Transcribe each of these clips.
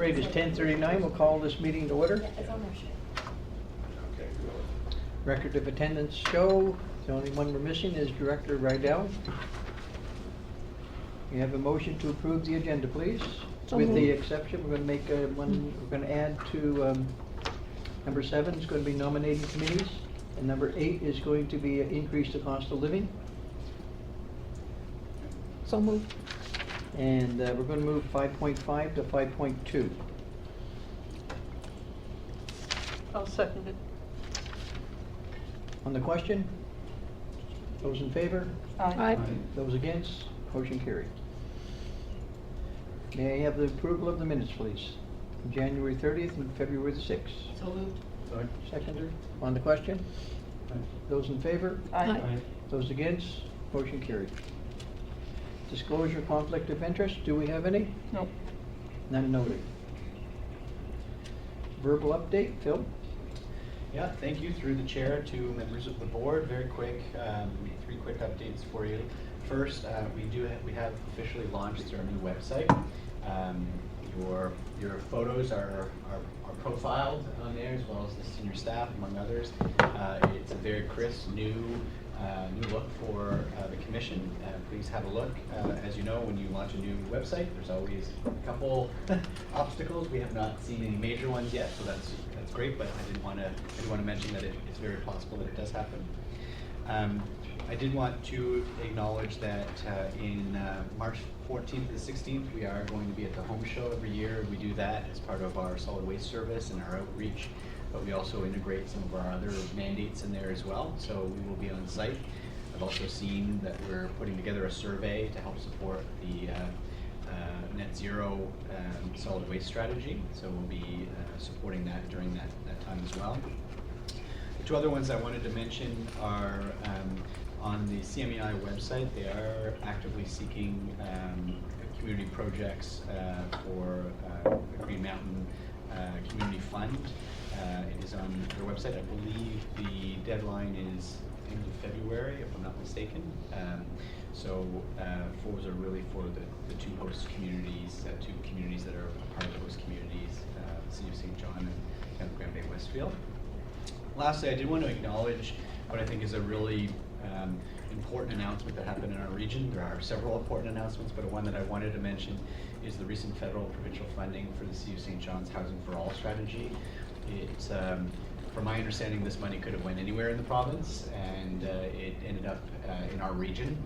It is 10:39. We'll call this meeting to order. Record of attendance show. The only one we're missing is Director Rydell. We have a motion to approve the agenda, please. With the exception, we're going to make one. We're going to add to number 7 is going to be nominating committees, and number 8 is going to be increase the cost of living. So moved. And we're going to move 5.5 to 5.2. I'll second it. On the question? Those in favor? Aye. Those against? Motion carried. May I have the approval of the minutes, please? From January 30th and February the 6th. So moved. Seconder? On the question? Those in favor? Aye. Those against? Motion carried. Disclosure conflict of interest, do we have any? No. None noted. Verbal update, Phil? Yeah, thank you through the chair to members of the board. Very quick, 3 quick updates for you. First, we have officially launched our new website. Your photos are profiled on there, as well as the senior staff, among others. It's a very crisp, new look for the commission. Please have a look. As you know, when you launch a new website, there's always a couple obstacles. We have not seen any major ones yet, so that's great. But I did want to mention that it's very possible that it does happen. I did want to acknowledge that in March 14th to the 16th, we are going to be at the home show every year. We do that as part of our solid waste service and our outreach, but we also integrate some of our other mandates in there as well. So we will be on site. I've also seen that we're putting together a survey to help support the net zero solid waste strategy. So we'll be supporting that during that time as well. The 2 other ones I wanted to mention are on the CMEI website. They are actively seeking community projects for the Green Mountain Community Fund. It is on their website. I believe the deadline is end of February, if I'm not mistaken. So FORS are really for the 2 host communities, 2 communities that are a part of the host communities, the City of St. John and Grand Bay Westfield. Lastly, I did want to acknowledge what I think is a really important announcement that happened in our region. There are several important announcements, but one that I wanted to mention is the recent federal provincial funding for the City of St. John's Housing for All strategy. It's, from my understanding, this money could have went anywhere in the province, and it ended up in our region.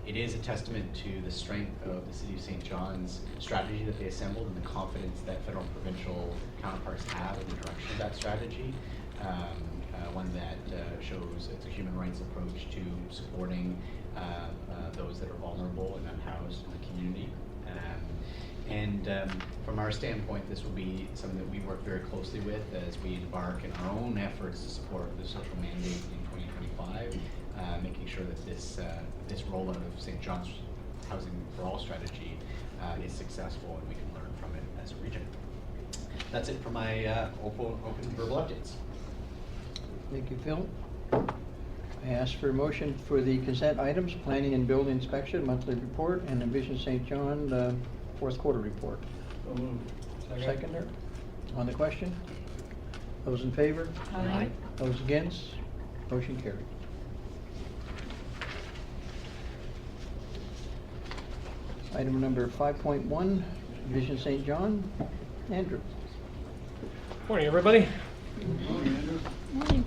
It is a testament to the strength of the City of St. John's strategy that they assembled and the confidence that federal and provincial counterparts have in the direction of that strategy. One that shows it's a human rights approach to supporting those that are vulnerable and unhoused in the community. From our standpoint, this will be something that we work very closely with as we embark in our own efforts to support the social mandate in 2025, making sure that this rollout of St. John's Housing for All strategy is successful and we can learn from it as a region. That's it for my open verbal updates. Thank you, Phil. I ask for a motion for the consent items, planning and building inspection, monthly report, and Envision St. John, 4th quarter report. So moved. Seconder? On the question? Those in favor? Aye. Those against? Motion carried. Item number 5.1, Envision St. John. Andrew. Morning, everybody. Morning.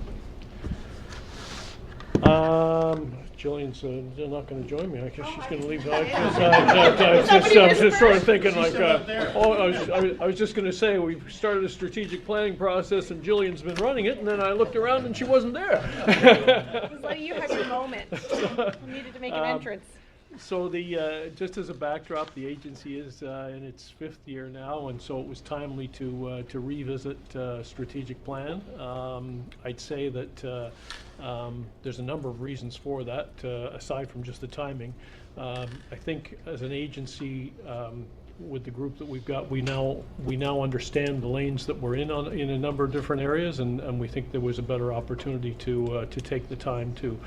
Jillian's not going to join me. I guess she's going to leave. I was just sort of thinking like, I was just going to say we started a strategic planning process and Jillian's been running it, and then I looked around and she wasn't there. It was like you had your moment. You needed to make an entrance. So just as a backdrop, the agency is in its 5th year now, and so it was timely to revisit strategic plan. I'd say that there's a number of reasons for that, aside from just the timing. I think as an agency, with the group that we've got, we now understand the lanes that we're in a number of different areas, and we think there was a better opportunity to take the time to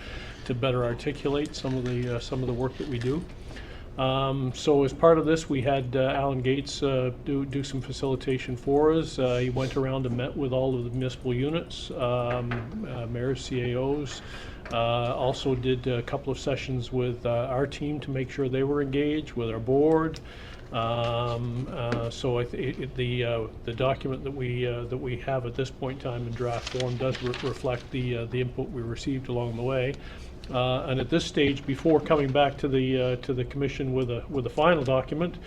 better articulate some of the work that we do. So as part of this, we had Alan Gates do some facilitation for us. He went around and met with all of the municipal units, mayors, CAOs. Also did a couple of sessions with our team to make sure they were engaged with our board. So the document that we have at this point in time in draft form does reflect the input we received along the way. And at this stage, before coming back to the commission with a final document,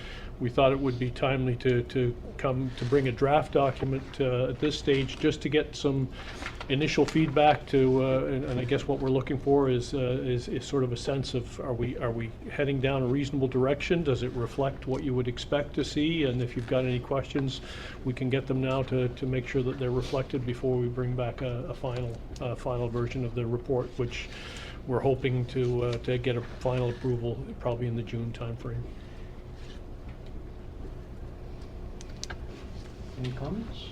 we thought it would be timely to bring a draft document at this stage, just to get some initial feedback and I guess what we're looking for is sort of a sense of, are we heading down a reasonable direction? Does it reflect what you would expect to see? And if you've got any questions, we can get them now to make sure that they're reflected before we bring back a final version of the report, which we're hoping to get a final approval probably in the June timeframe. Any comments?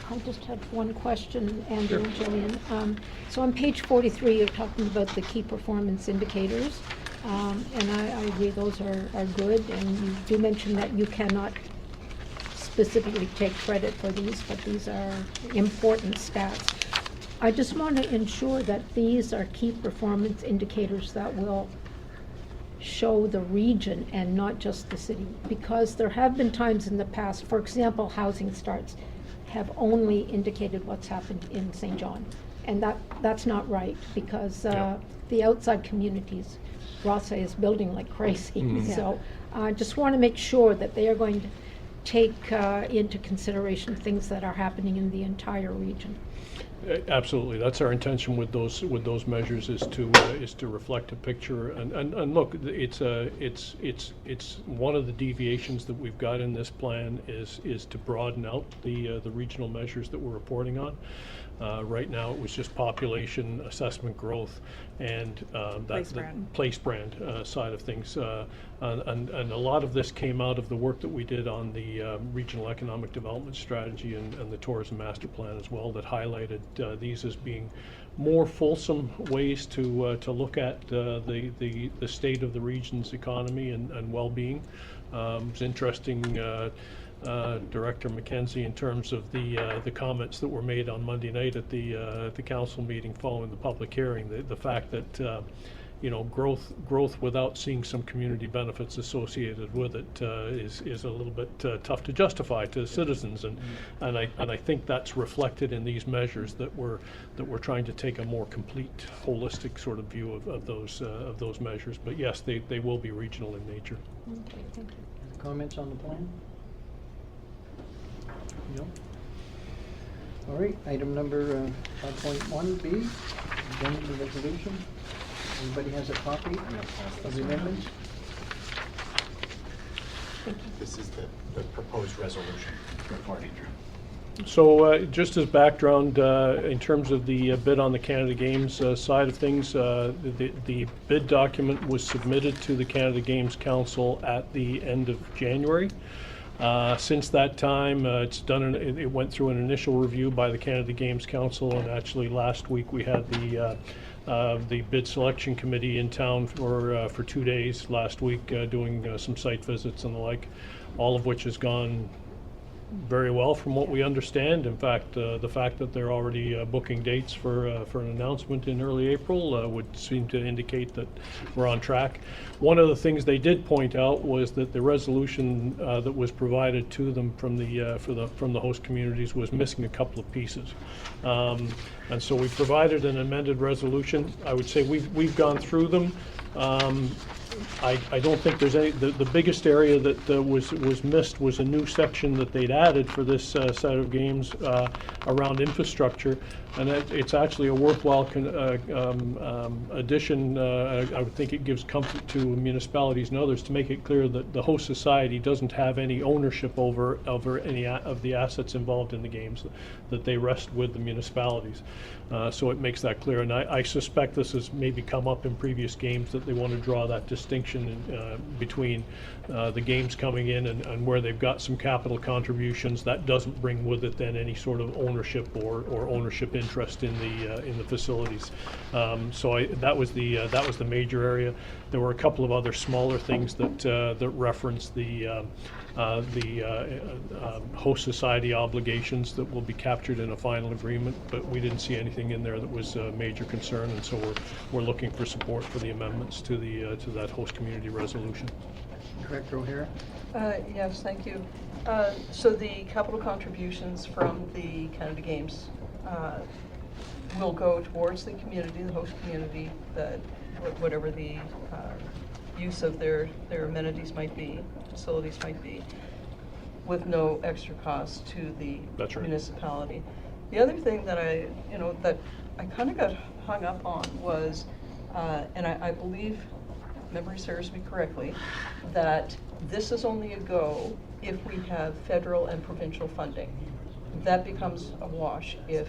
I just have one question, Andrew and Jillian. So on page 43, you're talking about the key performance indicators, and I agree those are good, and you do mention that you cannot specifically take credit for these, but these are important stats. I just want to ensure that these are key performance indicators that will show the region and not just the city, because there have been times in the past, for example, housing starts have only indicated what's happened in St. John, and that's not right, because the outside communities, Rothsay is building like crazy. Mm-hmm. So I just want to make sure that they are going to take into consideration things that are happening in the entire region. Absolutely, that's our intention with those measures, is to reflect a picture. And look, it's one of the deviations that we've got in this plan is to broaden out the regional measures that we're reporting on. Right now, it was just population, assessment growth, and place brand side of things. And a lot of this came out of the work that we did on the regional economic development strategy and the tourism master plan as well, that highlighted these as being more fulsome ways to look at the state of the region's economy and well-being. It's interesting. Director McKenzie, in terms of the comments that were made on Monday night at the council meeting following the public hearing, the fact that growth without seeing some community benefits associated with it is a little bit tough to justify to citizens, and I think that's reflected in these measures, that we're trying to take a more complete, holistic sort of view of those measures. But yes, they will be regional in nature. Okay, thank you. Comments on the plan? No. All right, item number 5.1B, agenda resolution. Everybody has a copy of the amendments? This is the proposed resolution for Andrew. So just as background, in terms of the bid on the Canada Games side of things, the bid document was submitted to the Canada Games Council at the end of January. Since that time, it went through an initial review by the Canada Games Council, and actually last week we had the bid selection committee in town for 2 days last week, doing some site visits and the like, all of which has gone very well from what we understand. In fact, the fact that they're already booking dates for an announcement in early April would seem to indicate that we're on track. One of the things they did point out was that the resolution that was provided to them from the host communities was missing a couple of pieces, and so we provided an amended resolution. I would say we've gone through them. I don't think there's any. The biggest area that was missed was a new section that they'd added for this set of games around infrastructure, and it's actually a worthwhile addition. I would think it gives comfort to municipalities and others to make it clear that the host society doesn't have any ownership over any of the assets involved in the games. that they rest with the municipalities. So it makes that clear, and I suspect this has maybe come up in previous games, that they want to draw that distinction between the games coming in and where they've got some capital contributions. That doesn't bring with it then any sort of ownership or ownership interest in the facilities. So that was the major area. There were a couple of other smaller things that reference the host society obligations that will be captured in a final agreement, but we didn't see anything in there that was a major concern, and so we're looking for support for the amendments to that host community resolution. Director O'Hara? Yes, thank you. So the capital contributions from the Canada Games will go towards the community, the host community, that whatever the use of their amenities might be, facilities might be, with no extra cost to the That's right. municipality. The other thing that I kind of got hung up on was, and I believe, memory serves me correctly, that this is only a go if we have federal and provincial funding. That becomes a wash if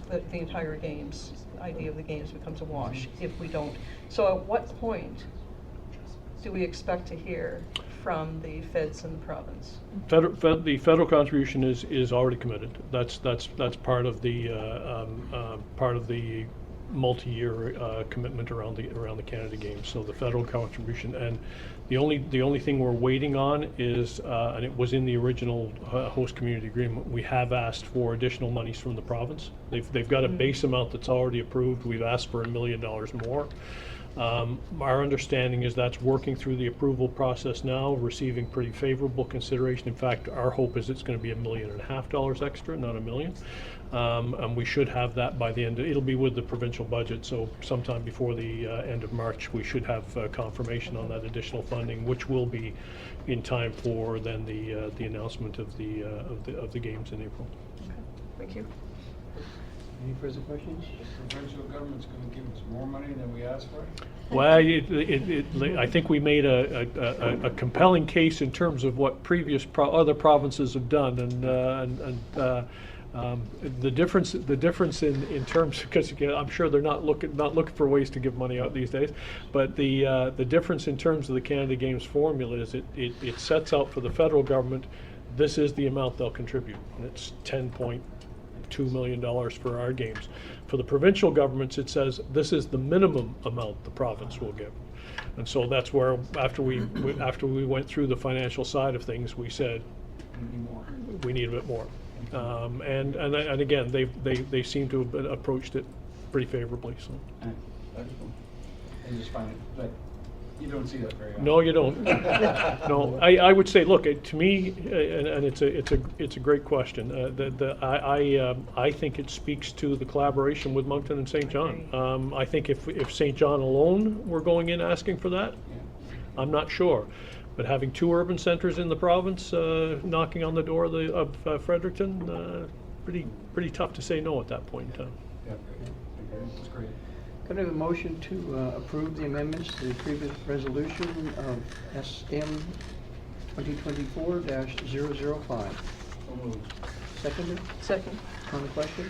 the entire games, idea of the games becomes a wash if we don't. So at what point do we expect to hear from the feds and the province? The federal contribution is already committed. That's part of the multi-year commitment around the Canada Games. So the federal contribution, and the only thing we're waiting on is, and it was in the original host community agreement, we have asked for additional monies from the province. They've got a base amount that's already approved. We've asked for $1 million more. Our understanding is that's working through the approval process now, receiving pretty favorable consideration. In fact, our hope is it's going to be $1.5 million extra, not $1 million. And we should have that by the end. It'll be with the provincial budget, so sometime before the end of March, we should have confirmation on that additional funding, which will be in time for then the announcement of the games in April. Okay, thank you. Any further questions? The provincial government's going to give us more money than we asked for? Well, I think we made a compelling case in terms of what previous other provinces have done, and the difference in terms, because again, I'm sure they're not looking for ways to give money out these days, but the difference in terms of the Canada Games formula is it sets out for the federal government, this is the amount they'll contribute, and it's $10.2 million for our games. For the provincial governments, it says this is the minimum amount the province will give. And so that's where, after we went through the financial side of things, we said we need a bit more. And again, they seem to have approached it pretty favorably. So. I just find it like you don't see that very often. No, you don't. No, I would say, look, to me, and it's a great question. I think it speaks to the collaboration with Moncton and St. John. I think if St. John alone were going in asking for that, I'm not sure. But having two urban centers in the province knocking on the door of Fredericton, pretty tough to say no at that point in time. Yeah, okay, that's great. Could I have a motion to approve the amendments to the previous resolution of SM 2024-005? So moved. Seconded? Second. On the question?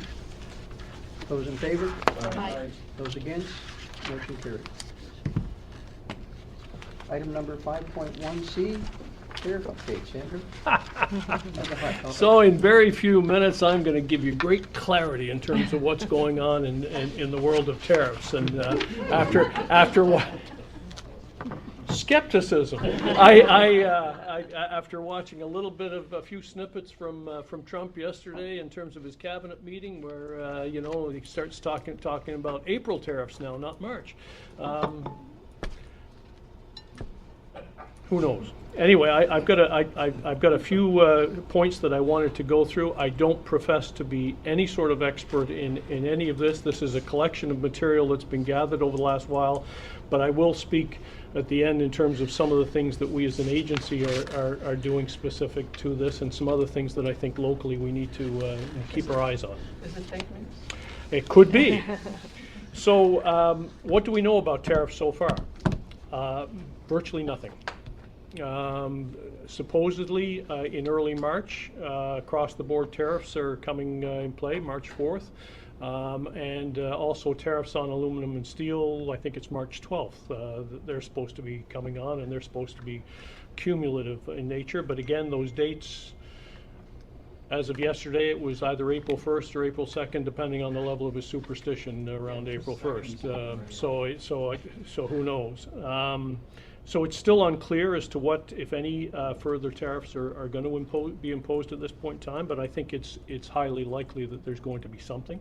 Those in favor? Aye. Those against? Motion carried. Item number 5.1C, tariff updates. Andrew? So in very few minutes, I'm going to give you great clarity in terms of what's going on in the world of tariffs. And after what? Skepticism. After watching a little bit of a few snippets from Trump yesterday in terms of his cabinet meeting, where he starts talking about April tariffs now, not March. Who knows? Anyway, I've got a few points that I wanted to go through. I don't profess to be any sort of expert in any of this. This is a collection of material that's been gathered over the last while, but I will speak at the end in terms of some of the things that we as an agency are doing specific to this, and some other things that I think locally we need to keep our eyes on. Is it fake news? It could be. So what do we know about tariffs so far? Virtually nothing. Supposedly, in early March, across-the-board tariffs are coming in play, March 4th. And also tariffs on aluminum and steel, I think it's March 12th. They're supposed to be coming on, and they're supposed to be cumulative in nature. But again, those dates, as of yesterday, it was either April 1st or April 2nd, depending on the level of his superstition around April 1st. So who knows? So it's still unclear as to what, if any, further tariffs are going to be imposed at this point in time, but I think it's highly likely that there's going to be something.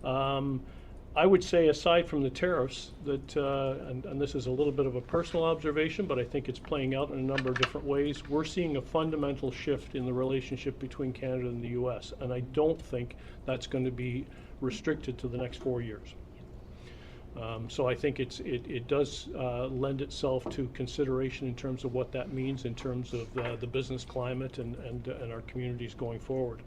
I would say, aside from the tariffs, that, and this is a little bit of a personal observation, but I think it's playing out in a number of different ways, we're seeing a fundamental shift in the relationship between Canada and the U.S., and I don't think that's going to be restricted to the next 4 years. So I think it does lend itself to consideration in terms of what that means in terms of the business climate and our communities going forward.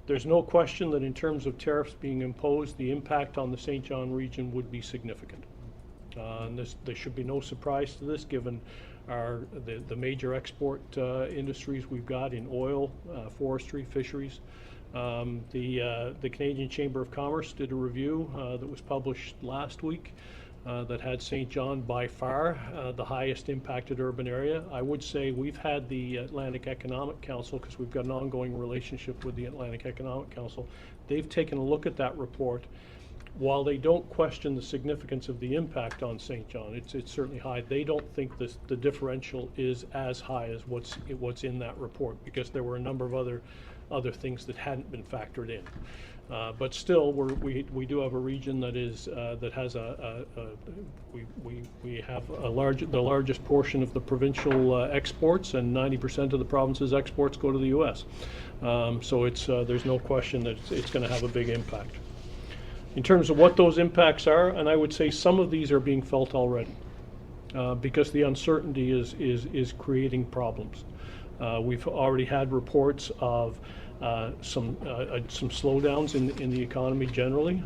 There's no question that in terms of tariffs being imposed, the impact on the St. John region would be significant. And there should be no surprise to this, given the major export industries we've got in oil, forestry, fisheries. The Canadian Chamber of Commerce did a review that was published last week that had St. John by far the highest impacted urban area. I would say we've had the Atlantic Economic Council, because we've got an ongoing relationship with the Atlantic Economic Council. They've taken a look at that report. While they don't question the significance of the impact on St. John, it's certainly high. They don't think the differential is as high as what's in that report, because there were a number of other things that hadn't been factored in. But still, we do have a region that has we have the largest portion of the provincial exports, and 90% of the province's exports go to the U.S. So there's no question that it's going to have a big impact. In terms of what those impacts are, and I would say some of these are being felt already, because the uncertainty is creating problems. We've already had reports of some slowdowns in the economy generally,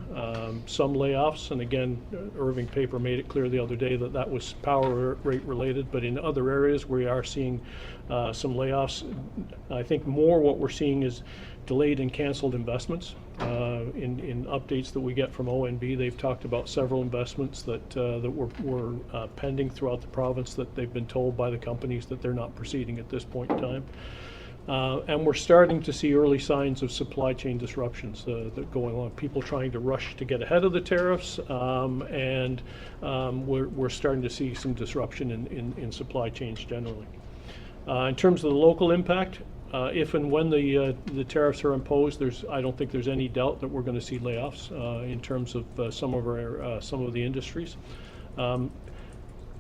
some layoffs, and again, Irving Paper made it clear the other day that was power rate related, but in other areas we are seeing some layoffs. I think more what we're seeing is delayed and canceled investments. In updates that we get from ONB, they've talked about several investments that were pending throughout the province that they've been told by the companies that they're not proceeding at this point in time. And we're starting to see early signs of supply chain disruptions that going on. People trying to rush to get ahead of the tariffs, and we're starting to see some disruption in supply chains generally. In terms of the local impact, if and when the tariffs are imposed, I don't think there's any doubt that we're going to see layoffs in terms of some of the industries. I'm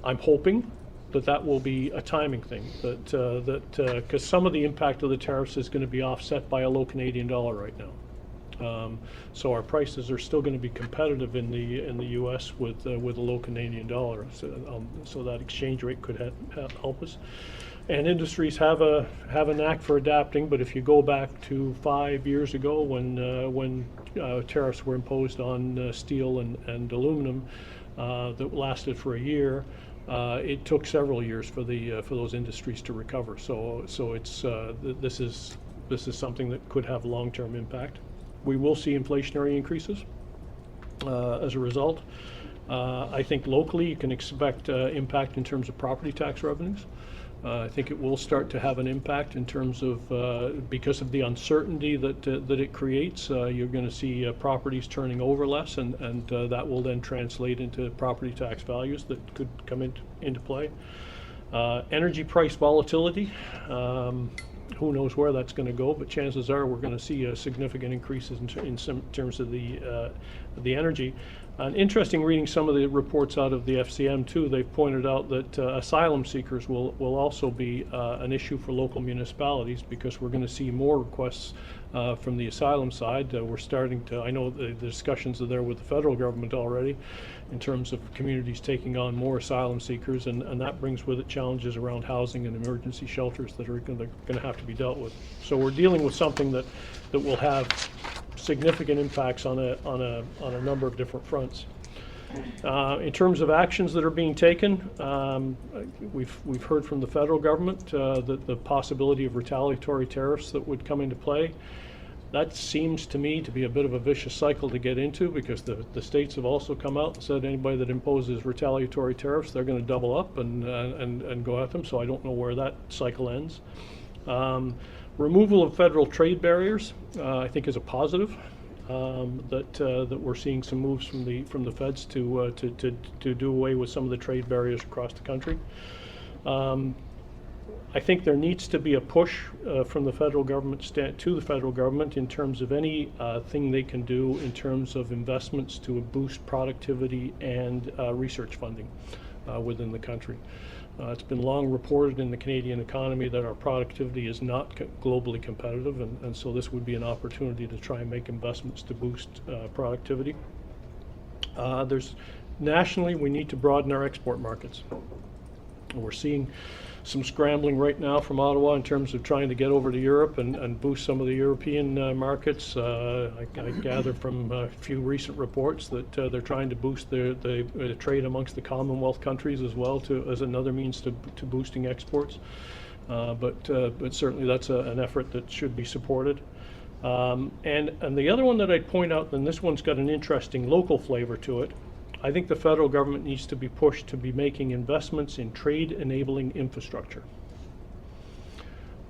hoping that will be a timing thing, because some of the impact of the tariffs is going to be offset by a low Canadian dollar right now. So our prices are still going to be competitive in the U.S. with a low Canadian dollar. So that exchange rate could help us. And industries have a knack for adapting, but if you go back to 5 years ago when tariffs were imposed on steel and aluminum that lasted for a year, it took several years for those industries to recover. So this is something that could have long-term impact. We will see inflationary increases as a result. I think locally you can expect impact in terms of property tax revenues. I think it will start to have an impact in terms of, because of the uncertainty that it creates, you're going to see properties turning over less, and that will then translate into property tax values that could come into play. Energy price volatility, who knows where that's going to go, but chances are we're going to see significant increases in terms of the energy. And interesting reading some of the reports out of the FCM too, they've pointed out that asylum seekers will also be an issue for local municipalities, because we're going to see more requests from the asylum side. We're starting to, I know the discussions are there with the federal government already in terms of communities taking on more asylum seekers, and that brings with it challenges around housing and emergency shelters that are going to have to be dealt with. So we're dealing with something that will have significant impacts on a number of different fronts. In terms of actions that are being taken, we've heard from the federal government that the possibility of retaliatory tariffs that would come into play. That seems to me to be a bit of a vicious cycle to get into, because the states have also come out and said anybody that imposes retaliatory tariffs, they're going to double up and go at them. So I don't know where that cycle ends. Removal of federal trade barriers, I think, is a positive. That we're seeing some moves from the feds to do away with some of the trade barriers across the country. I think there needs to be a push from the federal government to the federal government in terms of any thing they can do in terms of investments to boost productivity and research funding within the country. It's been long reported in the Canadian economy that our productivity is not globally competitive, and so this would be an opportunity to try and make investments to boost productivity. Nationally, we need to broaden our export markets. We're seeing some scrambling right now from Ottawa in terms of trying to get over to Europe and boost some of the European markets. I gather from a few recent reports that they're trying to boost the trade amongst the Commonwealth countries as well, as another means to boosting exports. But certainly that's an effort that should be supported. And the other one that I'd point out, and this one's got an interesting local flavor to it, I think the federal government needs to be pushed to be making investments in trade-enabling infrastructure.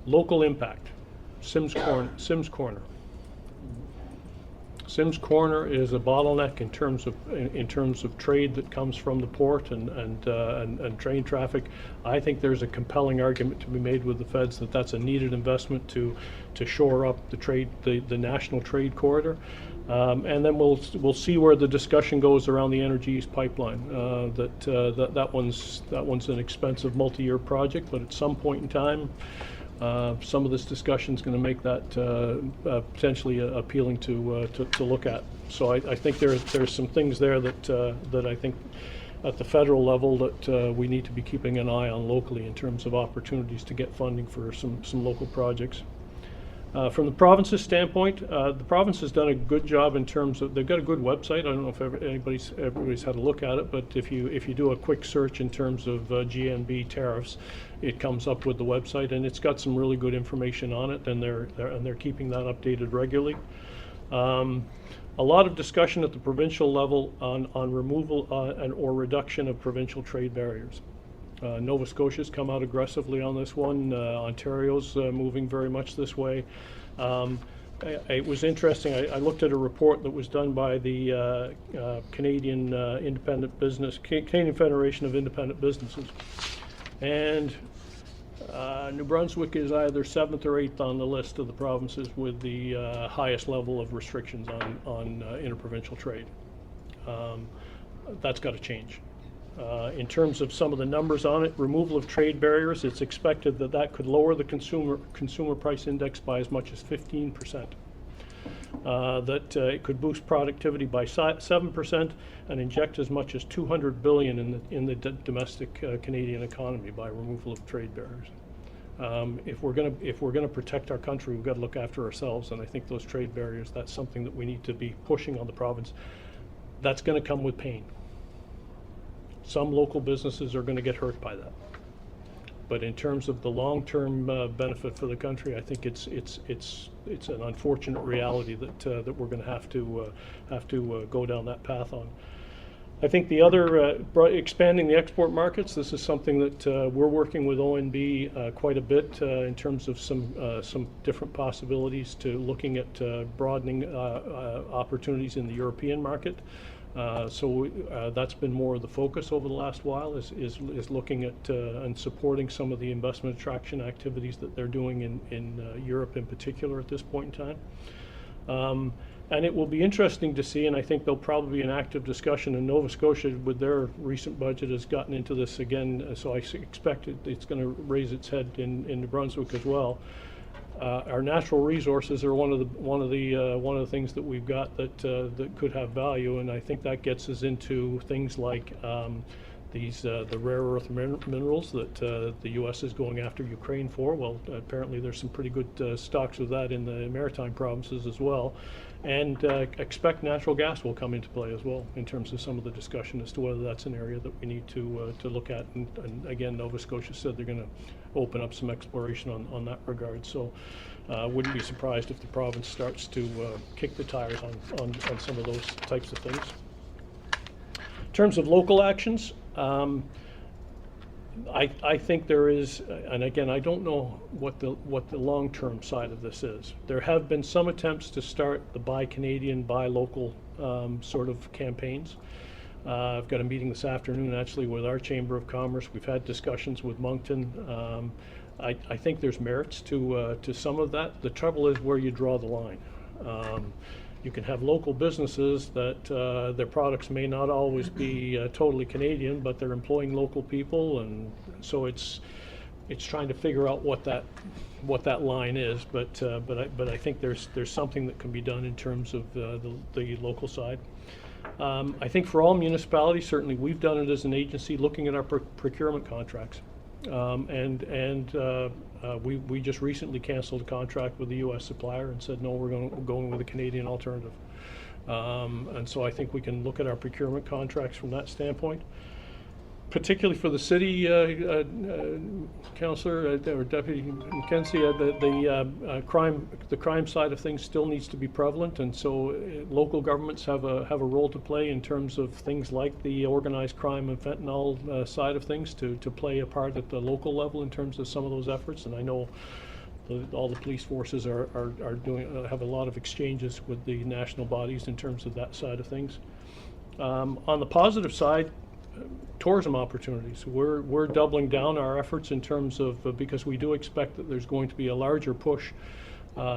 Local impact, Sims Corner. Sims Corner is a bottleneck in terms of trade that comes from the port and train traffic. I think there's a compelling argument to be made with the feds that that's a needed investment to shore up the national trade corridor. And then we'll see where the discussion goes around the Energy East pipeline. That one's an expensive multi-year project, but at some point in time, some of this discussion is going to make that potentially appealing to look at. So I think there's some things there that I think at the federal level that we need to be keeping an eye on locally in terms of opportunities to get funding for some local projects. From the province's standpoint, the province has done a good job in terms of, they've got a good website. I don't know if everybody's had a look at it, but if you do a quick search in terms of GNB tariffs, it comes up with the website, and it's got some really good information on it, and they're keeping that updated regularly. A lot of discussion at the provincial level on removal or reduction of provincial trade barriers. Nova Scotia's come out aggressively on this one. Ontario's moving very much this way. It was interesting. I looked at a report that was done by the Canadian Canadian Federation of Independent Businesses, and New Brunswick is either 7th or 8th on the list of the provinces with the highest level of restrictions on interprovincial trade. That's got to change. In terms of some of the numbers on it, removal of trade barriers, it's expected that could lower the consumer price index by as much as 15%. It could boost productivity by 7% and inject as much as $200 billion in the domestic Canadian economy by removal of trade barriers. If we're gonna protect our country, we've got to look after ourselves, and I think those trade barriers, that's something that we need to be pushing on the province. That's going to come with pain. Some local businesses are going to get hurt by that, but in terms of the long-term benefit for the country, I think it's an unfortunate reality that we're going to have to go down that path on. I think the other expanding the export markets. This is something that we're working with ONB quite a bit in terms of some different possibilities to looking at broadening opportunities in the European market. That's been more of the focus over the last while, is looking at and supporting some of the investment attraction activities that they're doing in Europe in particular at this point in time. And it will be interesting to see, and I think there'll probably be an active discussion in Nova Scotia with their recent budget has gotten into this again, so I expect it's going to raise its head in New Brunswick as well. Our natural resources are one of the things that we've got that could have value, and I think that gets us into things like the rare earth minerals that the U.S. is going after Ukraine for. Well, apparently there's some pretty good stocks of that in the maritime provinces as well. And expect natural gas will come into play as well in terms of some of the discussion as to whether that's an area that we need to look at. And again, Nova Scotia said they're going to open up some exploration on that regard. So wouldn't be surprised if the province starts to kick the tires on some of those types of things. In terms of local actions, I think there is, and again, I don't know what the long-term side of this is. There have been some attempts to start the Buy Canadian, Buy Local sort of campaigns. I've got a meeting this afternoon actually with our Chamber of Commerce. We've had discussions with Moncton. I think there's merits to some of that. The trouble is where you draw the line. You can have local businesses that their products may not always be totally Canadian, but they're employing local people, and so it's trying to figure out what that line is. But I think there's something that can be done in terms of the local side. I think for all municipalities, certainly we've done it as an agency, looking at our procurement contracts. We just recently canceled a contract with the U.S. supplier and said, no, we're going with a Canadian alternative. And so I think we can look at our procurement contracts from that standpoint. Particularly for the city, Councillor or Deputy McKenzie, the crime side of things still needs to be prevalent, and so local governments have a role to play in terms of things like the organized crime and fentanyl side of things to play a part at the local level in terms of some of those efforts. And I know all the police forces are have a lot of exchanges with the national bodies in terms of that side of things. On the positive side, tourism opportunities. We're doubling down our efforts in terms of, because we do expect that there's going to be a larger push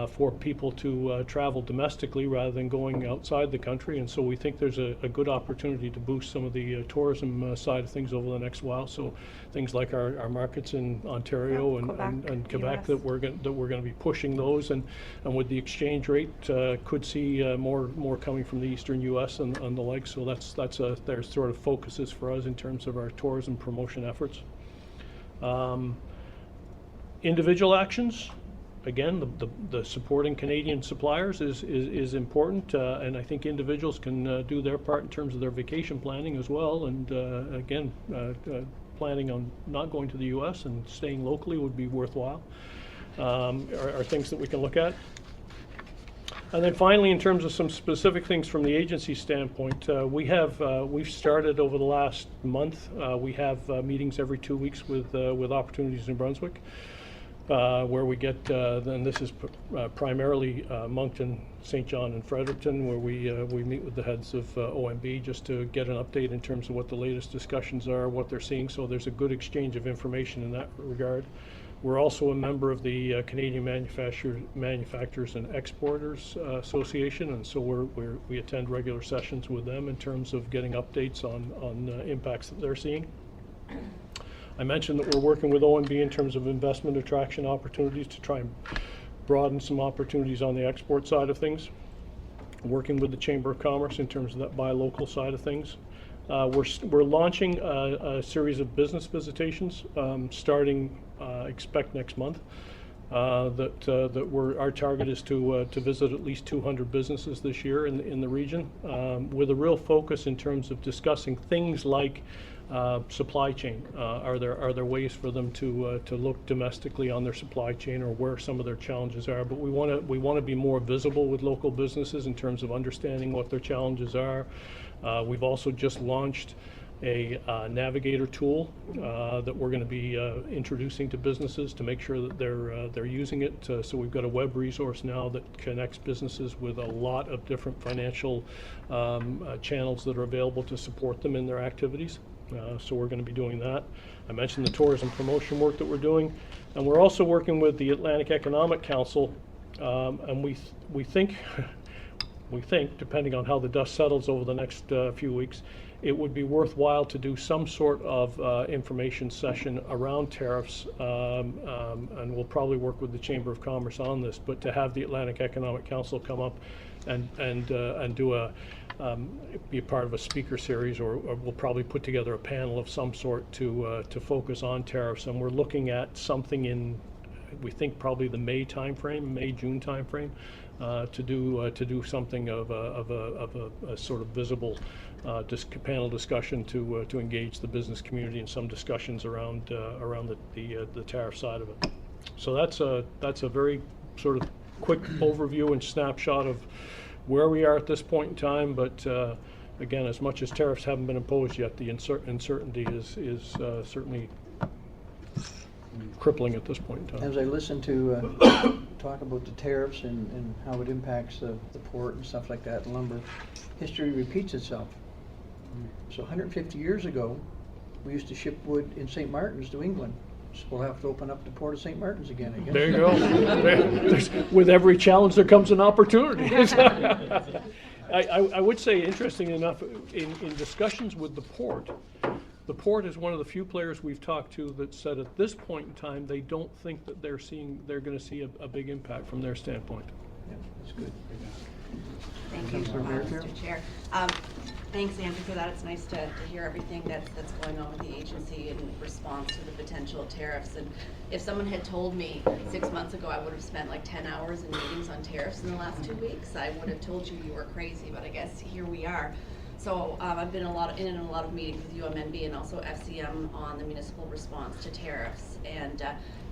for people to travel domestically rather than going outside the country, and so we think there's a good opportunity to boost some of the tourism side of things over the next while. So things like our markets in Ontario and Quebec US. that we're going to be pushing those, and with the exchange rate could see more coming from the eastern U.S. and the like. So there's sort of focuses for us in terms of our tourism promotion efforts. Individual actions. Again, the supporting Canadian suppliers is important, and I think individuals can do their part in terms of their vacation planning as well. And again, planning on not going to the U.S. and staying locally would be worthwhile. Are things that we can look at. And then finally, in terms of some specific things from the agency standpoint, we've started over the last month. We have meetings every 2 weeks with Opportunities New Brunswick. Where we get, then this is primarily Moncton, St. John, and Fredericton, where we meet with the heads of OMB just to get an update in terms of what the latest discussions are, what they're seeing. So there's a good exchange of information in that regard. We're also a member of the Canadian Manufacturers and Exporters Association, and so we attend regular sessions with them in terms of getting updates on impacts that they're seeing. I mentioned that we're working with OMB in terms of investment attraction opportunities to try and broaden some opportunities on the export side of things. Working with the Chamber of Commerce in terms of that buy local side of things. We're launching a series of business visitations starting expect next month. Our target is to visit at least 200 businesses this year in the region, with a real focus in terms of discussing things like supply chain. Are there ways for them to look domestically on their supply chain, or where some of their challenges are? But we want to be more visible with local businesses in terms of understanding what their challenges are. We've also just launched a navigator tool that we're going to be introducing to businesses to make sure that they're using it. So we've got a web resource now that connects businesses with a lot of different financial channels that are available to support them in their activities. So we're going to be doing that. I mentioned the tourism promotion work that we're doing, and we're also working with the Atlantic Economic Council, and we think, depending on how the dust settles over the next few weeks, it would be worthwhile to do some sort of information session around tariffs, and we'll probably work with the Chamber of Commerce on this, but to have the Atlantic Economic Council come up and do be a part of a speaker series, or we'll probably put together a panel of some sort to focus on tariffs. And we're looking at something in, we think probably the May-June timeframe, to do something of a sort of visible panel discussion to engage the business community in some discussions around the tariff side of it. So that's a very sort of quick overview and snapshot of where we are at this point in time. But again, as much as tariffs haven't been imposed yet, the uncertainty is certainly crippling at this point in time. As I listen to talk about the tariffs and how it impacts the port and stuff like that, and lumber, history repeats itself. So 150 years ago, we used to ship wood in St. Martin's to England. So we'll have to open up the port of St. Martin's again, I guess. There you go. With every challenge, there comes an opportunity. I would say, interestingly enough, in discussions with the port is one of the few players we've talked to that said at this point in time they don't think that they're going to see a big impact from their standpoint. Yeah, that's good. Thank you, Councilor Merrifield? Mr. Chair. Thanks, Andrew, for that. It's nice to hear everything that's going on with the agency in response to the potential tariffs. And if someone had told me 6 months ago I would have spent like 10 hours in meetings on tariffs in the last 2 weeks, I would have told you were crazy, but I guess here we are. So I've been in a lot of meetings with UMNB and also FCM on the municipal response to tariffs, and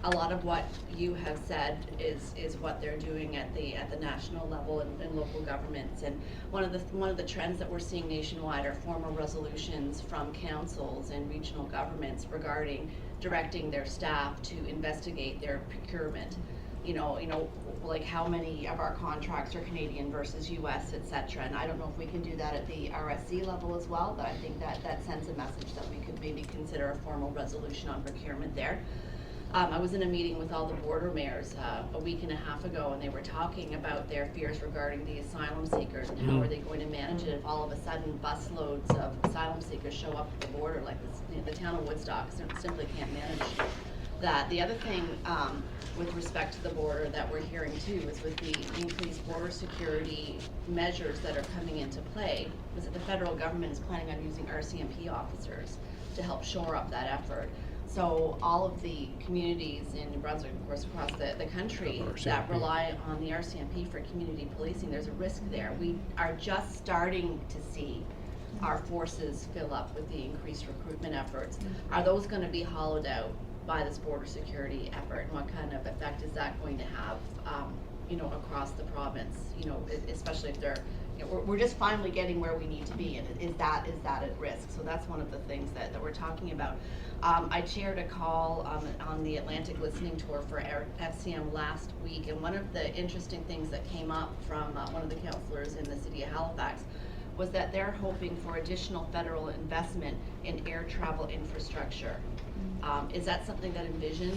a lot of what you have said is what they're doing at the national level and local governments. And one of the trends that we're seeing nationwide are formal resolutions from councils and regional governments regarding directing their staff to investigate their procurement. You know, like how many of our contracts are Canadian versus US, et cetera. And I don't know if we can do that at the FRSC level as well, but I think that sends a message that we could maybe consider a formal resolution on procurement there. I was in a meeting with all the border mayors a week and a half ago, and they were talking about their fears regarding the asylum seekers and how are they going to manage it if all of a sudden busloads of asylum seekers show up at the border, like the town of Woodstock simply can't manage that. The other thing with respect to the border that we're hearing too is with the increased border security measures that are coming into play, is that the federal government is planning on using RCMP officers to help shore up that effort. So all of the communities in New Brunswick, of course, across the country that rely on the RCMP for community policing, there's a risk there. We are just starting to see our forces fill up with the increased recruitment efforts. Are those going to be hollowed out by this border security effort, and what kind of effect is that going to have, across the province? Especially if they're, we're just finally getting where we need to be, and is that at risk? So that's one of the things that we're talking about. I chaired a call on the Atlantic listening tour for FCM last week, and one of the interesting things that came up from one of the councillors in the city of Halifax was that they're hoping for additional federal investment in air travel infrastructure. Is that something that Envision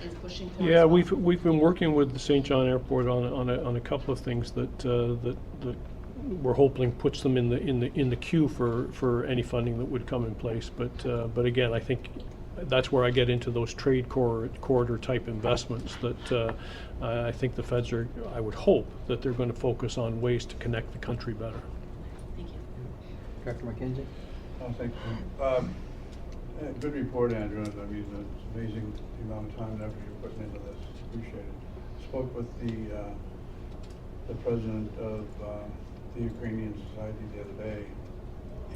is pushing for? Yeah, as well? we've been working with the St. John Airport on a couple of things that we're hoping puts them in the queue for any funding that would come in place. But again, I think that's where I get into those trade corridor type investments that I think the feds are. I would hope that they're going to focus on ways to connect the country better. Thank you. Dr. McKenzie? Oh, thank you. Good report, Andrew. I mean, it's amazing the amount of time and effort you're putting into this. Appreciate it. Spoke with the president of the Ukrainian Society the other day,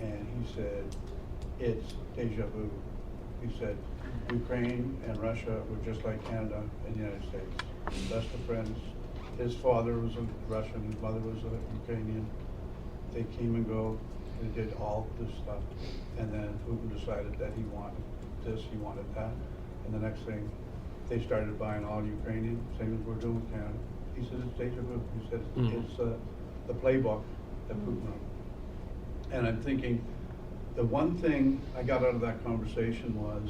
and he said it's deja vu. He said Ukraine and Russia were just like Canada and the United States, best of friends. His father was a Russian, his mother was a Ukrainian. They came and go. They did all this stuff, and then Putin decided that he wanted this, he wanted that, and the next thing, they started buying all Ukrainian, same as we're doing with Canada. He said it's deja vu. He said it's the playbook that Putin wrote. And I'm thinking, the one thing I got out of that conversation was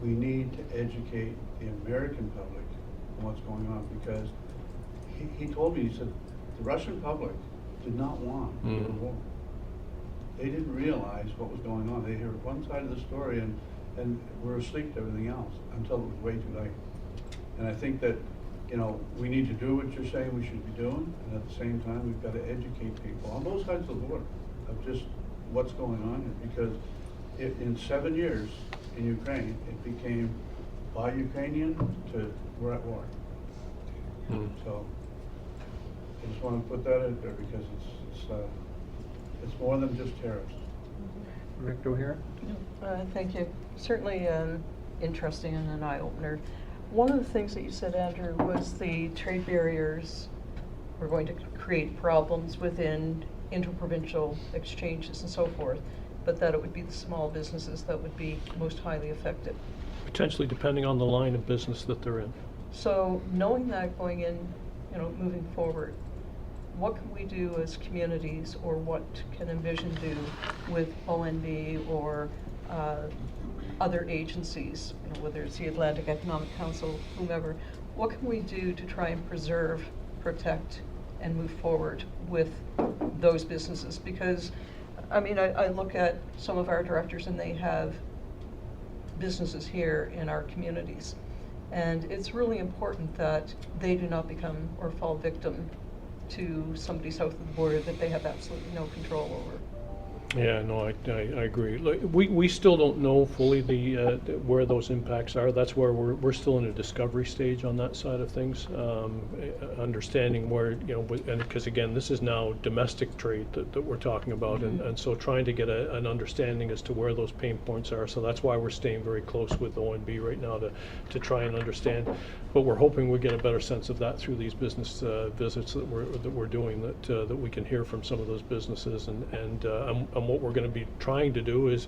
we need to educate the American public on what's going on, because he told me, he said, the Russian public did not want a war. They didn't realize what was going on. They heard one side of the story and were asleep to everything else until it was way too late. And I think that you know, we need to do what you're saying we should be doing, and at the same time, we've got to educate people on both sides of the border of just what's going on here, because in 7 years in Ukraine, it became by Ukrainian to we're at war. So I just want to put that out there because it's more than just tariffs. Director O'Hara? Thank you. Certainly interesting and an eye-opener. One of the things that you said, Andrew, was the trade barriers were going to create problems within interprovincial exchanges and so forth, but that it would be the small businesses that would be most highly affected. Potentially depending on the line of business that they're in. So knowing that going in, you know, moving forward, what can we do as communities, or what can Envision do with ONB or other agencies, you know, whether it's the Atlantic Economic Council, whomever, what can we do to try and preserve, protect, and move forward with those businesses? Because, I mean, I look at some of our directors and they have businesses here in our communities. And it's really important that they do not become or fall victim to somebody south of the border that they have absolutely no control over. Yeah, no, I agree. Look, we still don't know fully where those impacts are. That's where we're still in a discovery stage on that side of things, understanding where, you know, and because again, this is now domestic trade that we're talking about, and so trying to get an understanding as to where those pain points are. So that's why we're staying very close with ONB right now to try and understand. But we're hoping we get a better sense of that through these business visits that we're doing. That we can hear from some of those businesses, and what we're going to be trying to do is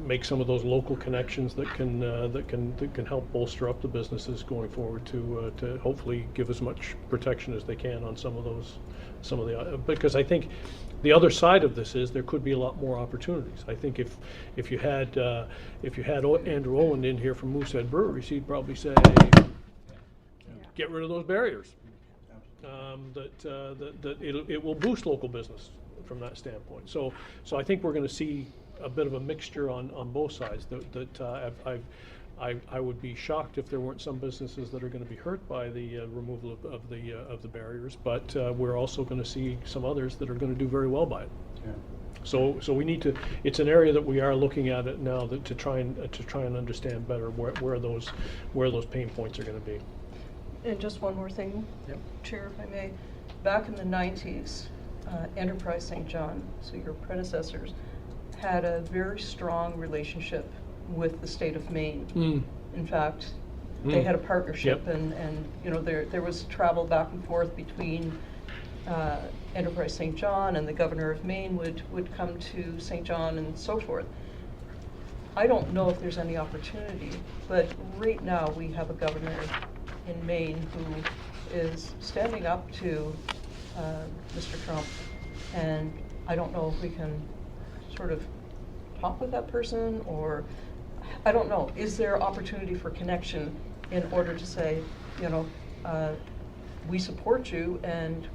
make some of those local connections that can help bolster up the businesses going forward to hopefully give as much protection as they can on some of the because I think the other side of this is there could be a lot more opportunities. I think if you had Andrew Owen in here from Moosehead Breweries, he'd probably say, get rid of those barriers. That it will boost local business from that standpoint. So I think we're going to see a bit of a mixture on both sides. I would be shocked if there weren't some businesses that are going to be hurt by the removal of the barriers, but we're also going to see some others that are going to do very well by it. Yeah. So we need to. It's an area that we are looking at it now to try and understand better where those pain points are going to be. And just one more thing, Yep. Chair, if I may. Back in the 90s, Enterprise St. John, so your predecessors, had a very strong relationship with the state of Maine. In fact, they had a partnership, Yep. and you know, there was travel back and forth between Enterprise St. John, and the governor of Maine would come to St. John and so forth. I don't know if there's any opportunity, but right now we have a governor in Maine who is standing up to Mr. Trump, and I don't know if we can sort of talk with that person, or I don't know. Is there opportunity for connection in order to say, you know, we support you and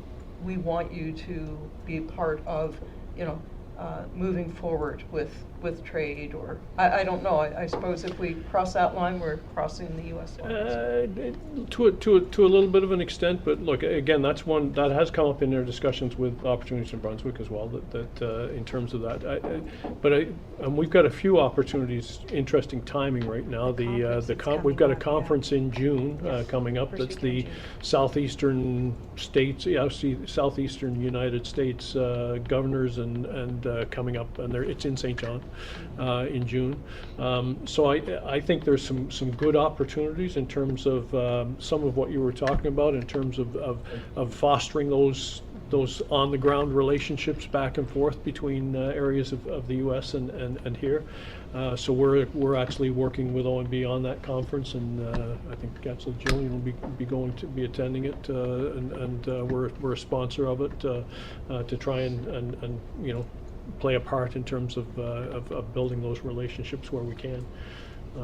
we want you to be part of, you know, moving forward with trade, or I don't know. I suppose if we cross that line, we're crossing the U.S. line. To a little bit of an extent, but look, again, that's one that has come up in their discussions with Opportunities in Brunswick as well. That in terms of that, and we've got a few opportunities. Interesting timing right now. We've got a conference in June coming up. That's the southeastern states, southeastern United States governors and coming up, and it's in St. John in June. So I think there's some good opportunities in terms of some of what you were talking about in terms of fostering those on the ground relationships back and forth between areas of the U.S. and here. So we're actually working with ONB on that conference, and I think Councillor Jillian will be attending it, and we're a sponsor of it to try and you know, play a part in terms of building those relationships where we can.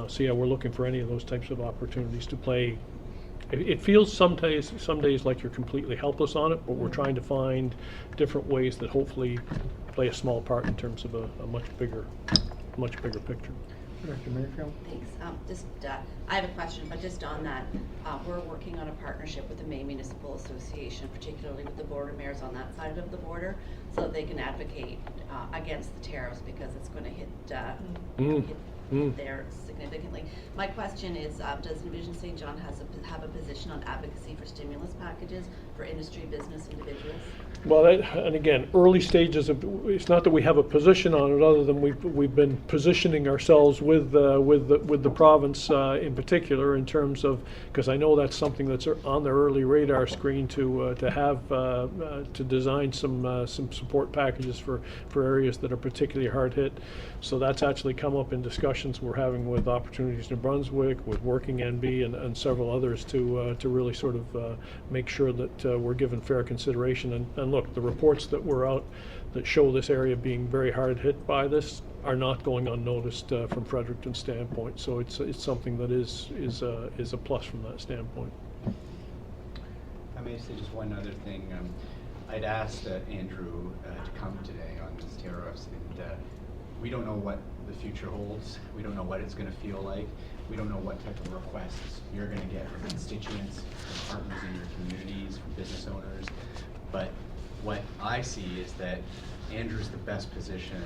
So yeah, we're looking for any of those types of opportunities to play. It feels some days like you're completely helpless on it, but we're trying to find different ways that hopefully play a small part in terms of a much bigger picture. Director Merrifield? Thanks. I have a question, but just on that, we're working on a partnership with the Maine Municipal Association, particularly with the border mayors on that side of the border, so that they can advocate against the tariffs because it's going to hit there significantly. My question is, does Envision St. John have a position on advocacy for stimulus packages for industry, business, individuals? Well, and again, early stages of, it's not that we have a position on it, other than we've been positioning ourselves with the province in particular in terms of, because I know that's something that's on their early radar screen to design some support packages for areas that are particularly hard hit. So that's actually come up in discussions we're having with Opportunities New Brunswick, with Working NB, and several others to really sort of make sure that we're given fair consideration. And look, the reports that were out that show this area being very hard hit by this are not going unnoticed from Fredericton's standpoint. So it's something that is a plus from that standpoint. I may say just one other thing. I'd asked Andrew to come today on these tariffs, and we don't know what the future holds. We don't know what it's going to feel like. We don't know what type of requests you're going to get from constituents, from partners in your communities, from business owners. But what I see is that Andrew's the best position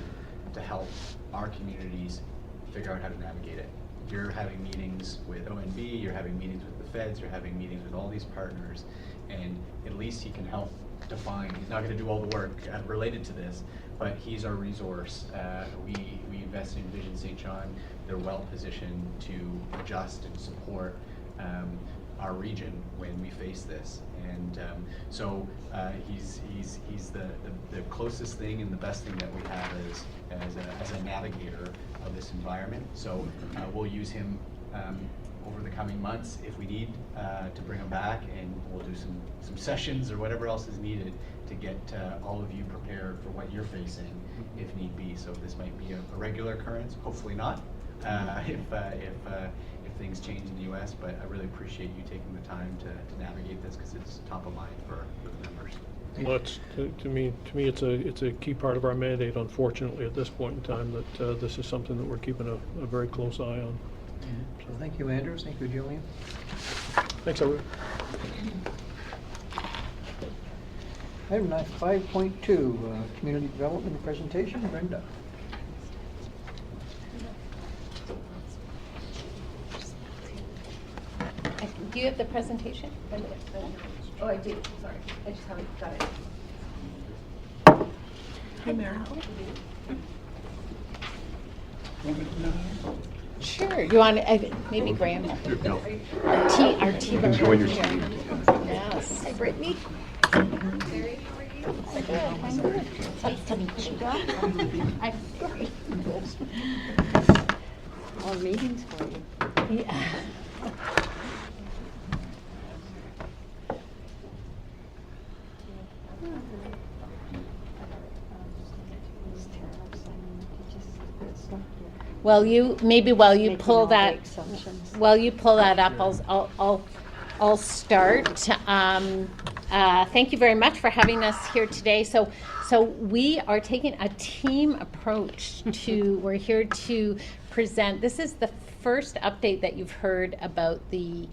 to help our communities figure out how to navigate it. You're having meetings with ONB, you're having meetings with the feds, you're having meetings with all these partners, and at least he can help define. He's not going to do all the work related to this, but he's our resource. We invest in Vision St. John. They're well positioned to adjust and support our region when we face this, and so he's the closest thing and the best thing that we have as a navigator of this environment. So we'll use him over the coming months if we need to bring him back, and we'll do some sessions or whatever else is needed to get all of you prepared for what you're facing if need be. So this might be a regular occurrence, hopefully not, if things change in the US, but I really appreciate you taking the time to navigate this because it's top of mind for the members. Well, it's, to me, it's a key part of our mandate. Unfortunately, at this point in time, that this is something that we're keeping a very close eye on. So thank you, Andrew. Thank you, Jillian. Thanks, everyone. Item 5.2, community development presentation. Brenda. Do you have the presentation? Oh, I do. Sorry. I just haven't got it. Hey, Mary. Sure. You want maybe Graham? Our tea. Enjoy your tea. Yes. Hi, Brittany. Mary, how are you? I'm good. Nice to meet you. I'm great. More meetings for you. Yeah. While you pull that up, I'll start. Thank you very much for having us here today. So we are taking a team approach to. We're here to present. This is the first update that you've heard about the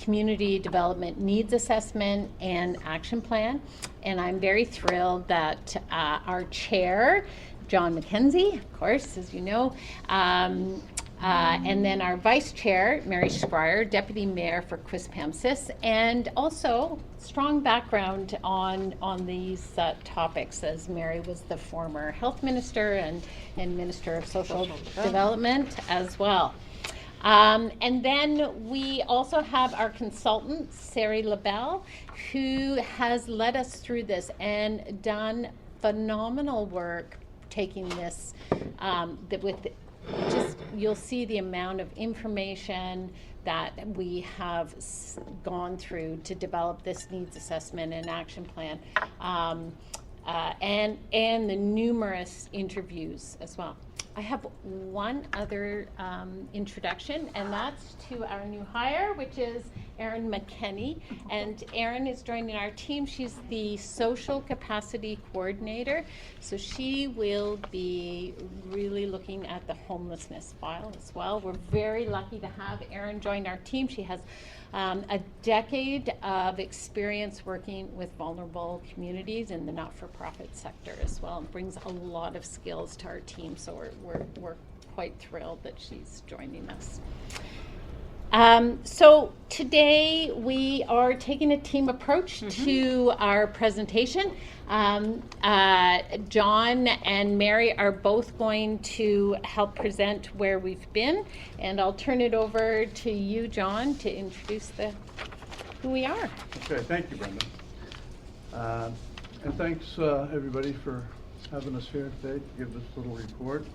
community development needs assessment and action plan, and I'm very thrilled that our chair, John McKenzie, of course, as you know, and then our vice chair, Mary Squire, deputy mayor for Quispamsis, and also strong background on these topics, as Mary was the former health minister and minister of social development as well. And then we also have our consultant, Sari LaBelle, who has led us through this and done phenomenal work taking this you'll see the amount of information that we have gone through to develop this needs assessment and action plan, and the numerous interviews as well. I have one other introduction, and that's to our new hire, which is Erin McKenney. And Erin is joining our team. She's the social capacity coordinator. So she will be really looking at the homelessness file as well. We're very lucky to have Erin join our team. She has a decade of experience working with vulnerable communities in the not-for-profit sector as well, and brings a lot of skills to our team. So we're quite thrilled that she's joining us. So today we are taking a team approach to our presentation. John and Mary are both going to help present where we've been, and I'll turn it over to you, John, to introduce who we are. Okay, thank you, Brenda. And thanks, everybody, for having us here today to give this little report.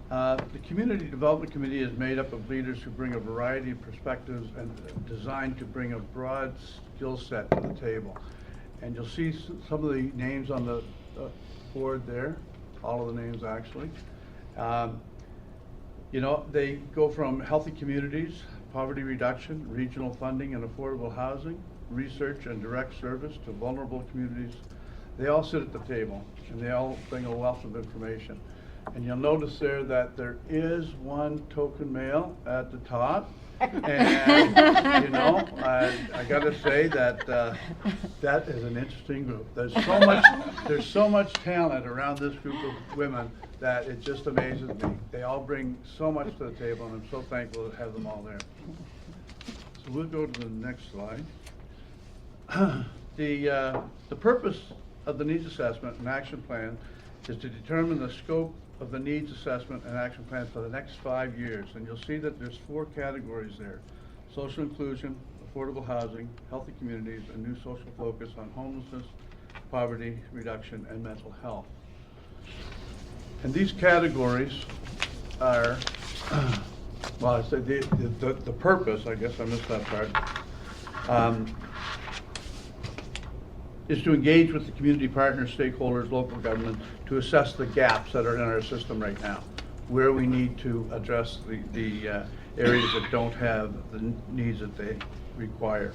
The Community Development Committee is made up of leaders who bring a variety of perspectives and designed to bring a broad skill set to the table. And you'll see some of the names on the board there, all of the names actually. You know, they go from healthy communities, poverty reduction, regional funding and affordable housing, research and direct service to vulnerable communities. They all sit at the table and they all bring a wealth of information. And you'll notice there that there is one token male at the top. And, you know, I gotta say that that is an interesting group. There's so much talent around this group of women that it just amazes me. They all bring so much to the table, and I'm so thankful to have them all there. So we'll go to the next slide. The purpose of the needs assessment and action plan is to determine the scope of the needs assessment and action plan for the next 5 years. And you'll see that there's 4 categories there: social inclusion, affordable housing, healthy communities, a new social focus on homelessness, poverty reduction, and mental health. And these categories are, well, I said the purpose, I guess I missed that part, is to engage with the community partners, stakeholders, local government, to assess the gaps that are in our system right now, where we need to address the areas that don't have the needs that they require,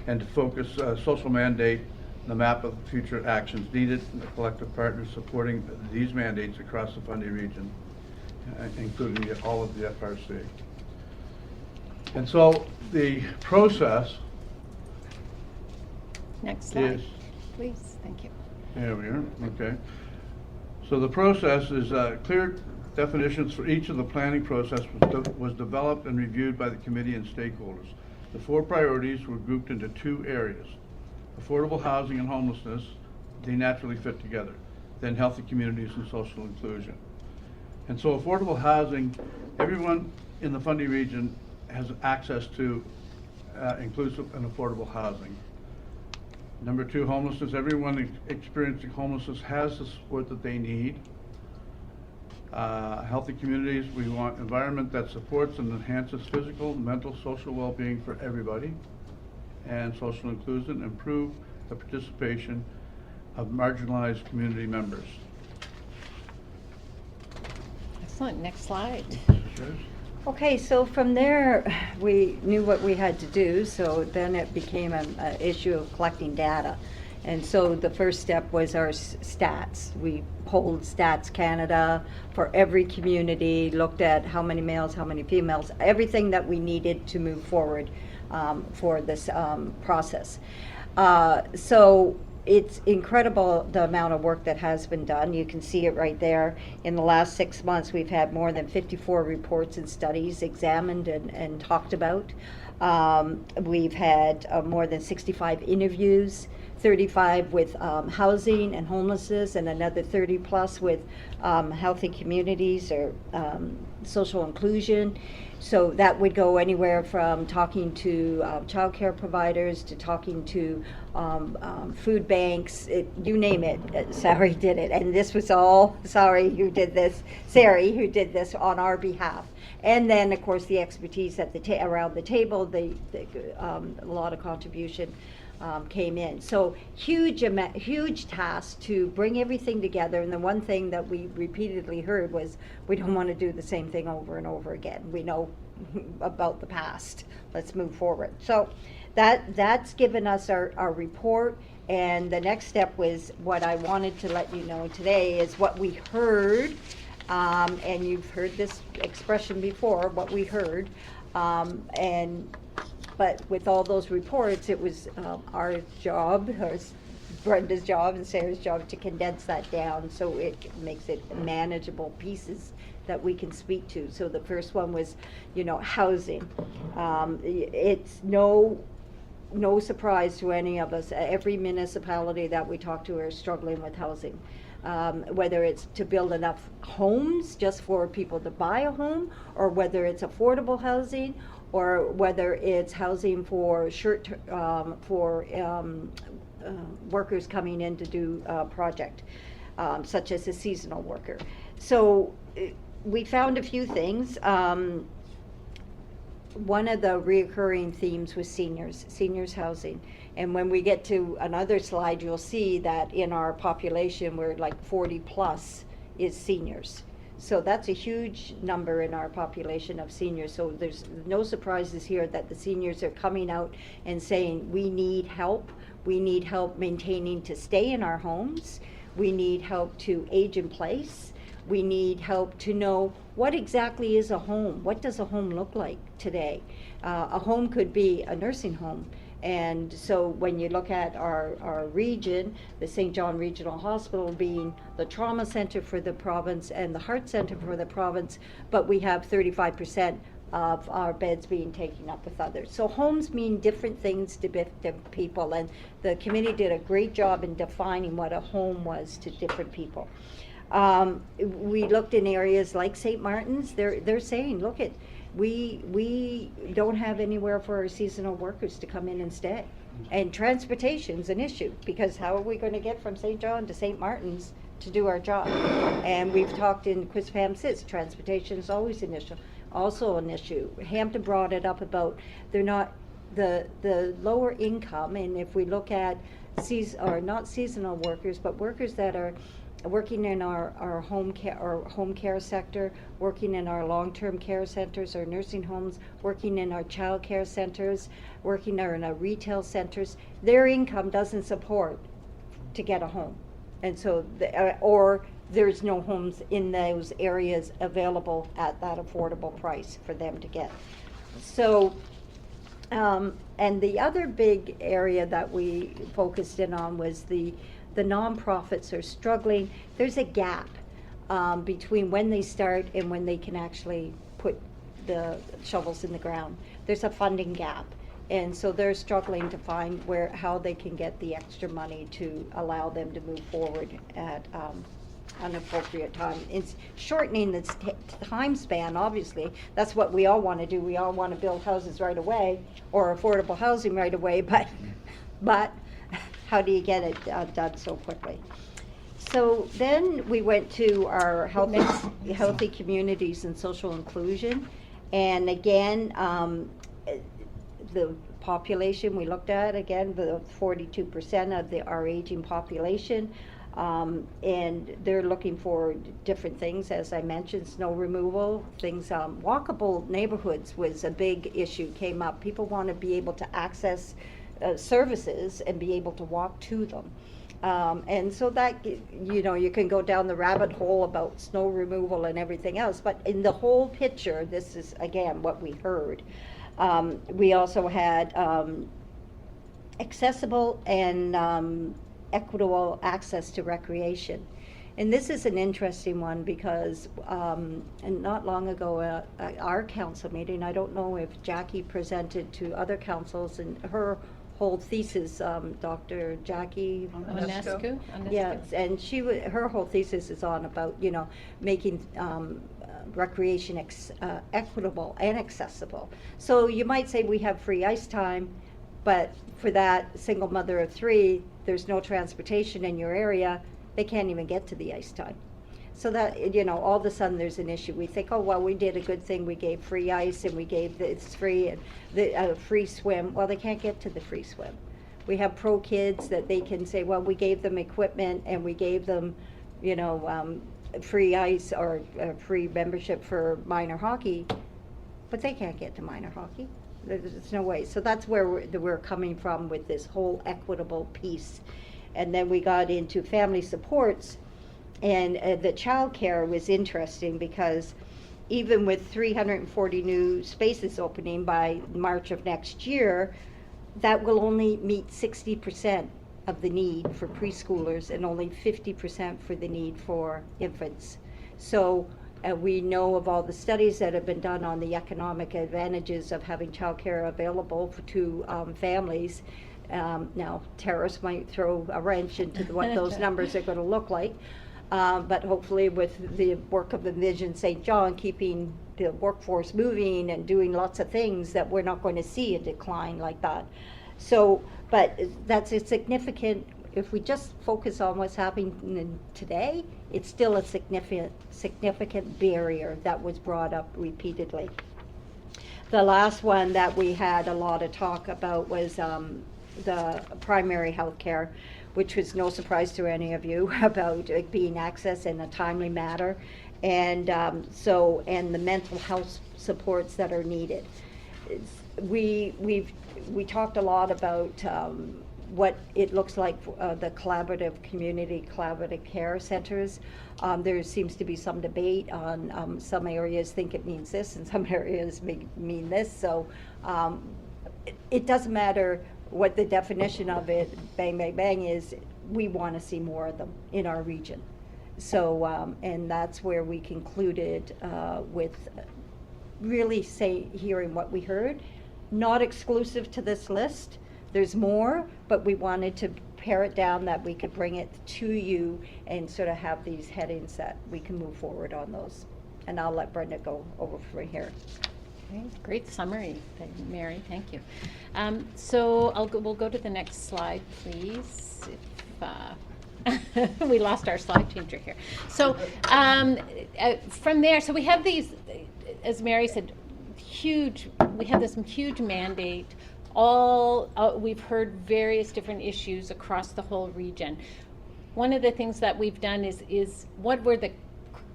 and to focus social mandate, the map of future actions needed, and the collective partners supporting these mandates across the Fundy region, including all of the FRC. And so the process Next slide, is, please. Thank you. there we are, okay. So the process is clear definitions for each of the planning process was developed and reviewed by the committee and stakeholders. The 4 priorities were grouped into 2 areas: affordable housing and homelessness. They naturally fit together. Then healthy communities and social inclusion. And so affordable housing, everyone in the Fundy region has access to inclusive and affordable housing. Number 2, homelessness. Everyone experiencing homelessness has the support that they need. Healthy communities, we want environment that supports and enhances physical, mental, social well-being for everybody. And social inclusion, improve the participation of marginalized community members. Excellent. Next slide. Sure. Okay, so from there, we knew what we had to do, so then it became an issue of collecting data. And so the first step was our stats. We polled Stats Canada for every community, looked at how many males, how many females, everything that we needed to move forward for this process. So it's incredible the amount of work that has been done. You can see it right there. In the last 6 months, we've had more than 54 reports and studies examined and talked about. We've had more than 65 interviews, 35 with housing and homelessness, and another 30 plus with healthy communities or social inclusion. So that would go anywhere from talking to childcare providers to talking to food banks, you name it. Sari did it, and this was all Sari who did this on our behalf. And then, of course, the expertise at the around the table, a lot of contribution came in. So huge task to bring everything together. And the one thing that we repeatedly heard was, we don't want to do the same thing over and over again. We know about the past. Let's move forward. So that's given us our report. And the next step was what I wanted to let you know today is what we heard. And you've heard this expression before, what we heard. But with all those reports, it was our job, or Brenda's job and Sarah's job, to condense that down so it makes it manageable pieces that we can speak to. So the first one was, housing. It's no surprise to any of us. Every municipality that we talk to are struggling with housing. Whether it's to build enough homes just for people to buy a home, or whether it's affordable housing, or whether it's housing for workers coming in to do a project, such as a seasonal worker. So we found a few things. One of the reoccurring themes was seniors housing. And when we get to another slide, you'll see that in our population, we're like 40 plus is seniors. So that's a huge number in our population of seniors. So there's no surprises here that the seniors are coming out and saying, we need help. We need help maintaining to stay in our homes. We need help to age in place. We need help to know what exactly is a home. What does a home look like today? A home could be a nursing home. And so when you look at our region, the St. John Regional Hospital being the trauma center for the province and the heart center for the province, but we have 35% of our beds being taken up with others. So homes mean different things to different people, and the committee did a great job in defining what a home was to different people. We looked in areas like St. Martin's. They're saying, look, we don't have anywhere for our seasonal workers to come in and stay. And transportation's an issue, because how are we going to get from St. John to St. Martin's to do our job? And we've talked in Quispam-Sis, transportation is always also an issue. Hampton brought it up about they're not the lower income, and if we look at not seasonal workers, but workers that are working in our home care sector, working in our long-term care centers, our nursing homes, working in our child care centers, working in our retail centers, their income doesn't support to get a home. And so, or there's no homes in those areas available at that affordable price for them to get. So, and the other big area that we focused in on was the nonprofits are struggling. There's a gap between when they start and when they can actually put the shovels in the ground. There's a funding gap. And so they're struggling to find how they can get the extra money to allow them to move forward at an appropriate time. It's shortening the time span, obviously. That's what we all want to do. We all want to build houses right away, or affordable housing right away, but how do you get it done so quickly? So then we went to our healthy communities and social inclusion. And again, the population we looked at, again, the 42% of our aging population, and they're looking for different things, as I mentioned, snow removal, things, walkable neighborhoods was a big issue, came up. People want to be able to access services and be able to walk to them. And so that, you can go down the rabbit hole about snow removal and everything else, but in the whole picture, this is, again, what we heard. We also had accessible and equitable access to recreation. And this is an interesting one because, and not long ago, our council meeting, I don't know if Jackie presented to other councils, and her whole thesis, Dr. Jackie Onescu? Yes, and her whole thesis is on about, making recreation equitable and accessible. So you might say we have free ice time, but for that single mother of 3, there's no transportation in your area, they can't even get to the ice time. So that, all of a sudden there's an issue. We think, oh, well, we did a good thing, we gave free ice and we gave it's free and the free swim. Well, they can't get to the free swim. We have pro kids that they can say, well, we gave them equipment and we gave them, you know, free ice or free membership for minor hockey, but they can't get to minor hockey. There's no way. So that's where we're coming from with this whole equitable piece. And then we got into family supports, and the childcare was interesting because even with 340 new spaces opening by March of next year, that will only meet 60% of the need for preschoolers and only 50% for the need for infants. So we know of all the studies that have been done on the economic advantages of having childcare available to families. Now, terrorists might throw a wrench into what those numbers are going to look like, but hopefully with the work of the Vision St. John, keeping the workforce moving and doing lots of things, that we're not going to see a decline like that. So, but that's a significant, if we just focus on what's happening today, it's still a significant barrier that was brought up repeatedly. The last one that we had a lot of talk about was the primary health care, which was no surprise to any of you, about it being accessed in a timely manner, and and the mental health supports that are needed. We talked a lot about what it looks like the community collaborative care centers. There seems to be some debate on some areas think it means this and some areas mean this. So it doesn't matter what the definition of it, bang, bang, bang, is. We want to see more of them in our region. So, and that's where we concluded with really hearing what we heard. Not exclusive to this list. There's more, but we wanted to pare it down that we could bring it to you and sort of have these headings that we can move forward on those. And I'll let Brenda go over from here. Okay, great summary, Mary. Thank you. So we'll go to the next slide, please. If, we lost our slide changer here. So from there, so we have these, as Mary said, we have this huge mandate. We've heard various different issues across the whole region. One of the things that we've done is what were the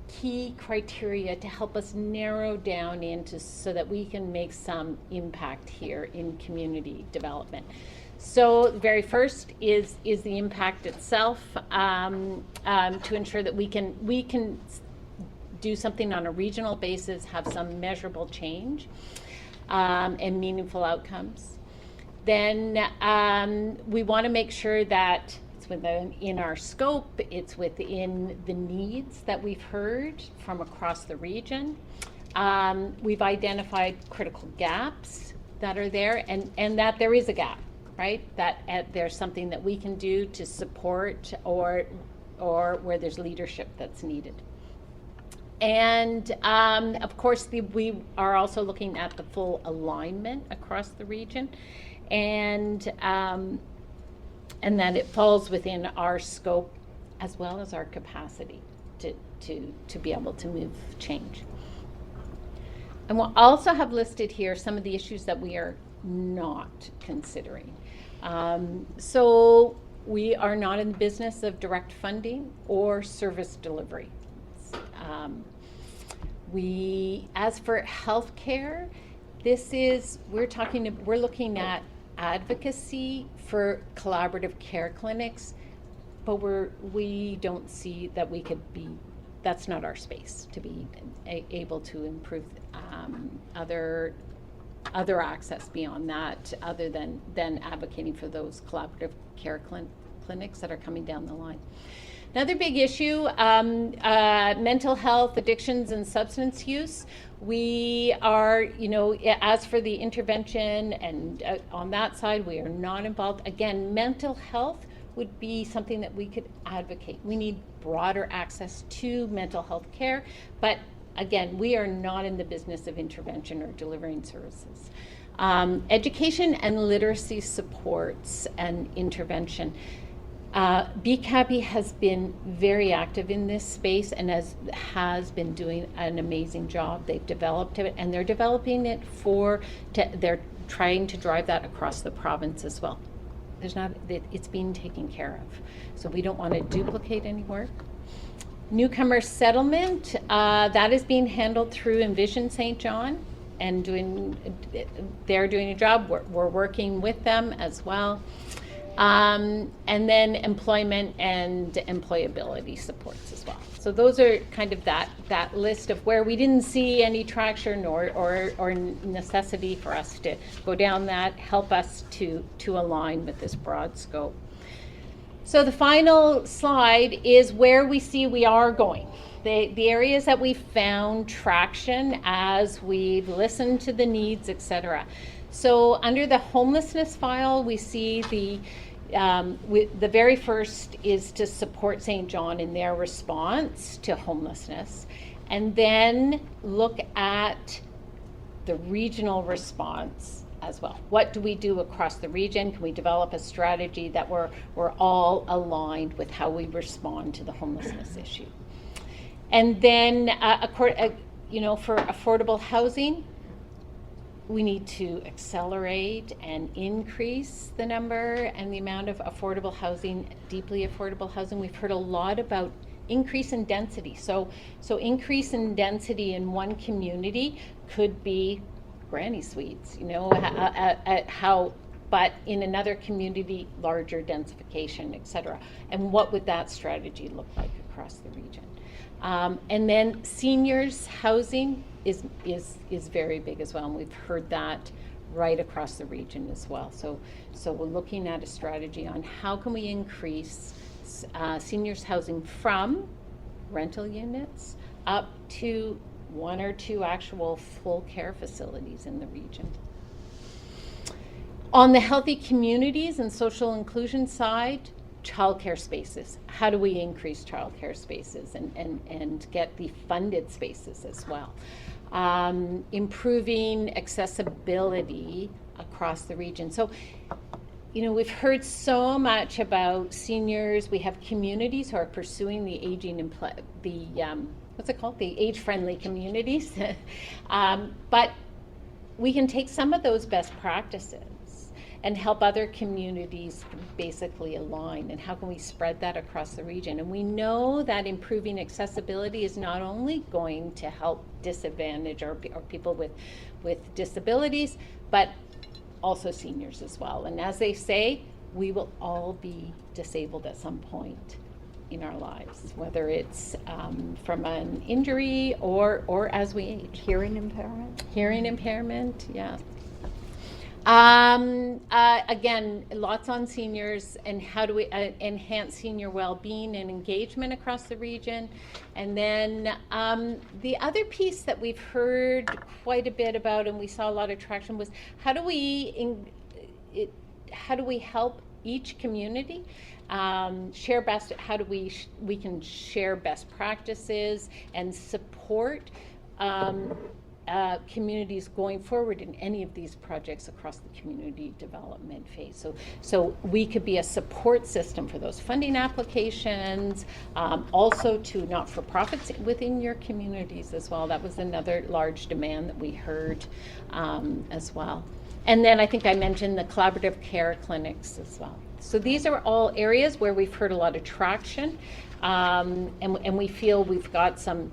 key criteria to help us narrow down into so that we can make some impact here in community development. So the very first is the impact itself, to ensure that we can do something on a regional basis, have some measurable change and meaningful outcomes. Then we want to make sure that it's within our scope, it's within the needs that we've heard from across the region. We've identified critical gaps that are there, and that there is a gap, right? That there's something that we can do to support or where there's leadership that's needed. And of course, we are also looking at the full alignment across the region, and that it falls within our scope as well as our capacity to be able to move change. And we'll also have listed here some of the issues that we are not considering. So we are not in the business of direct funding or service delivery. As for healthcare, we're looking at advocacy for collaborative care clinics, but we don't see that we could be, that's not our space to be able to improve other access beyond that, other than advocating for those collaborative care clinics that are coming down the line. Another big issue, mental health, addictions, and substance use. We are, as for the intervention and on that side, we are not involved. Again, mental health would be something that we could advocate. We need broader access to mental health care, but again, we are not in the business of intervention or delivering services. Education and literacy supports and intervention. BCABI has been very active in this space and has been doing an amazing job. They've developed it, and they're developing it they're trying to drive that across the province as well. it's being taken care of. So we don't want to duplicate any work. Newcomer settlement, that is being handled through Envision St. John, and they're doing a job. We're working with them as well. And then employment and employability supports as well. So those are kind of that list of where we didn't see any traction or necessity for us to go down that, help us to align with this broad scope. So the final slide is where we see we are going. The areas that we found traction as we've listened to the needs, etc. So under the homelessness file, we see the very first is to support St. John in their response to homelessness, and then look at the regional response as well. What do we do across the region? Can we develop a strategy that we're all aligned with how we respond to the homelessness issue? And then, for affordable housing, we need to accelerate and increase the number and the amount of affordable housing, deeply affordable housing. We've heard a lot about increase in density. So increase in density in one community could be granny suites, but in another community, larger densification, et cetera. And what would that strategy look like across the region? And then seniors housing is very big as well, and we've heard that right across the region as well. So we're looking at a strategy on how can we increase seniors housing from rental units up to 1 or 2 actual full care facilities in the region. On the healthy communities and social inclusion side, childcare spaces. How do we increase childcare spaces and get the funded spaces as well? Improving accessibility across the region. So, we've heard so much about seniors. We have communities who are pursuing the aging the age-friendly communities. But we can take some of those best practices and help other communities basically align. And how can we spread that across the region? And we know that improving accessibility is not only going to help disadvantage or people with disabilities, but also seniors as well. And as they say, we will all be disabled at some point in our lives, whether it's from an injury or as we age. Hearing impairment? Hearing impairment, yeah. Again, lots on seniors and how do we enhance senior well-being and engagement across the region. And then the other piece that we've heard quite a bit about and we saw a lot of traction was how do we help each community share best, how do we can share best practices and support communities going forward in any of these projects across the community development phase. So we could be a support system for those funding applications, also to not-for-profits within your communities as well. That was another large demand that we heard as well. And then I think I mentioned the collaborative care clinics as well. So these are all areas where we've heard a lot of traction, and we feel we've got some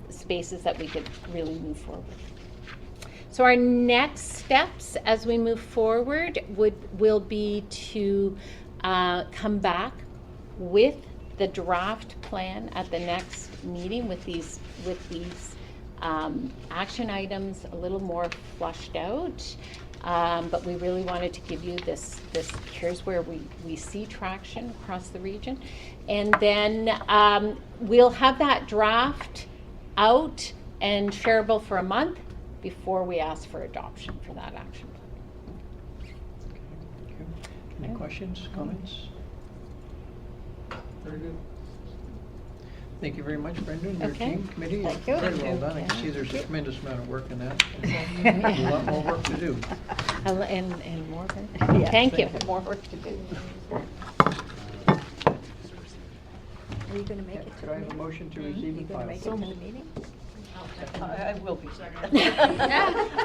spaces that we could really move forward. So our next steps as we move forward will be to come back with the draft plan at the next meeting with these action items a little more flushed out. But we really wanted to give you this here's where we see traction across the region. And then we'll have that draft out and shareable for a month before we ask for adoption for that action plan. Okay. Any questions, comments? Very good. Thank you very much, Brenda, and your Okay. team, committee. Thank you. Very well done. I can see there's a tremendous amount of work in that. A lot more work to do. And more work. Yeah. Thank you. More work to do. Are you gonna make it to Could the I have a meeting? motion to receive You and gonna file? make it to the meeting? I will be.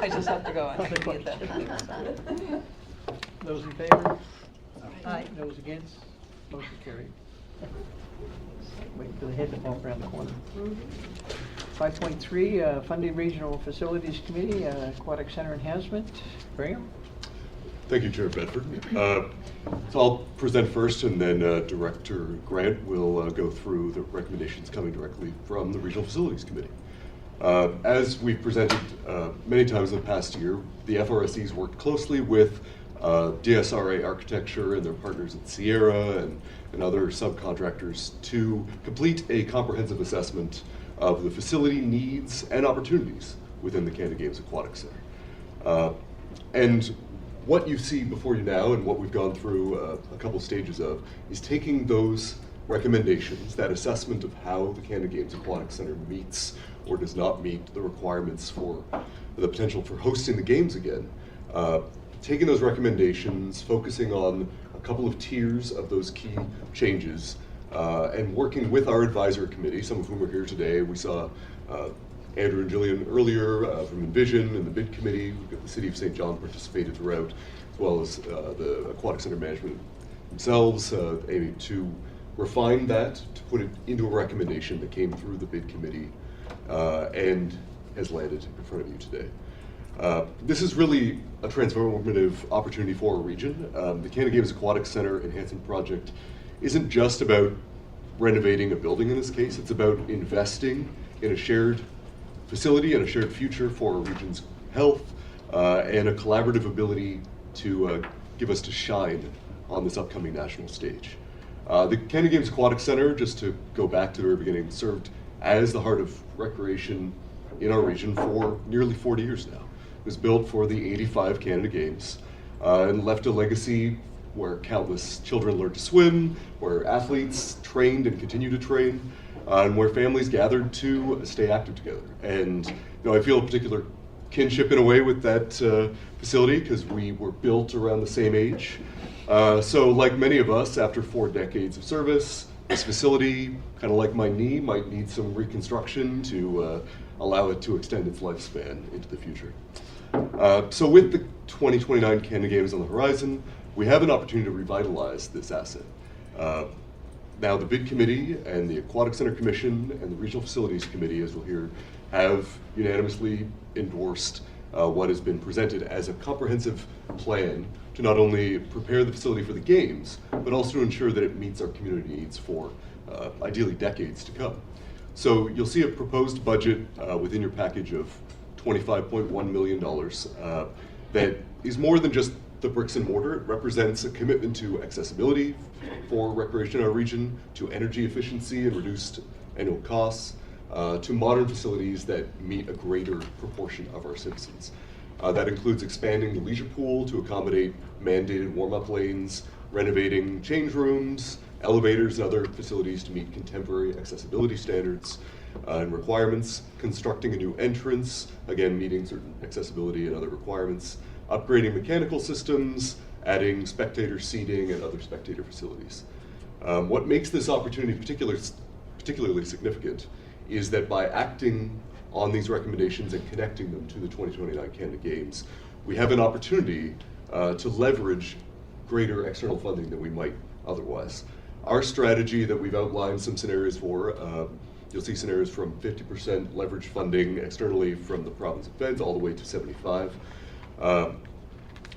I just have to go. I have to be at that meeting. Those in favor? Aye. Those against, motion carried. Wait for the head to pop around the corner. 5.3, Funding Regional Facilities Committee, Aquatic Center Enhancement. Graham? Thank you, Chair Bedford. So I'll present first, and then Director Grant will go through the recommendations coming directly from the Regional Facilities Committee. As we've presented many times in the past year, the FRSC's worked closely with DSRA Architecture and their partners at Sierra and other subcontractors to complete a comprehensive assessment of the facility needs and opportunities within the Canada Games Aquatic Center. And what you see before you now, and what we've gone through a couple stages of, is taking those recommendations, that assessment of how the Canada Games Aquatic Center meets or does not meet the requirements for the potential for hosting the games again, taking those recommendations, focusing on a couple of tiers of those key changes, and working with our advisory committee, some of whom are here today. We saw Andrew and Jillian earlier from Envision and the bid committee. We've got the City of St. John participated throughout, as well as the Aquatic Center Management themselves, aiming to refine that, to put it into a recommendation that came through the bid committee and has landed in front of you today. This is really a transformative opportunity for our region. The Canada Games Aquatic Center Enhancement Project isn't just about renovating a building in this case, it's about investing in a shared facility and a shared future for our region's health and a collaborative ability to give us to shine on this upcoming national stage. The Canada Games Aquatic Center, just to go back to the very beginning, served as the heart of recreation in our region for nearly 40 years now. It was built for the 85 Canada Games and left a legacy where countless children learned to swim, where athletes trained and continue to train, and where families gathered to stay active together. And I feel a particular kinship in a way with that facility because we were built around the same age. So like many of us, after 4 decades of service, this facility, kind of like my knee, might need some reconstruction to allow it to extend its lifespan into the future. So with the 2029 Canada Games on the horizon, we have an opportunity to revitalize this asset. Now the bid committee and the Aquatic Center Commission and the Regional Facilities Committee, as we'll hear, have unanimously endorsed what has been presented as a comprehensive plan to not only prepare the facility for the games, but also to ensure that it meets our community needs for ideally decades to come. So you'll see a proposed budget within your package of $25.1 million that is more than just the bricks and mortar. It represents a commitment to accessibility for recreation in our region, to energy efficiency and reduced annual costs, to modern facilities that meet a greater proportion of our citizens. That includes expanding the leisure pool to accommodate mandated warm-up lanes, renovating change rooms, elevators and other facilities to meet contemporary accessibility standards and requirements, constructing a new entrance, again meeting certain accessibility and other requirements, upgrading mechanical systems, adding spectator seating and other spectator facilities. What makes this opportunity particularly significant is that by acting on these recommendations and connecting them to the 2029 Canada Games, we have an opportunity to leverage greater external funding than we might otherwise. Our strategy that we've outlined some scenarios for, you'll see scenarios from 50% leverage funding externally from the province of feds all the way to 75%.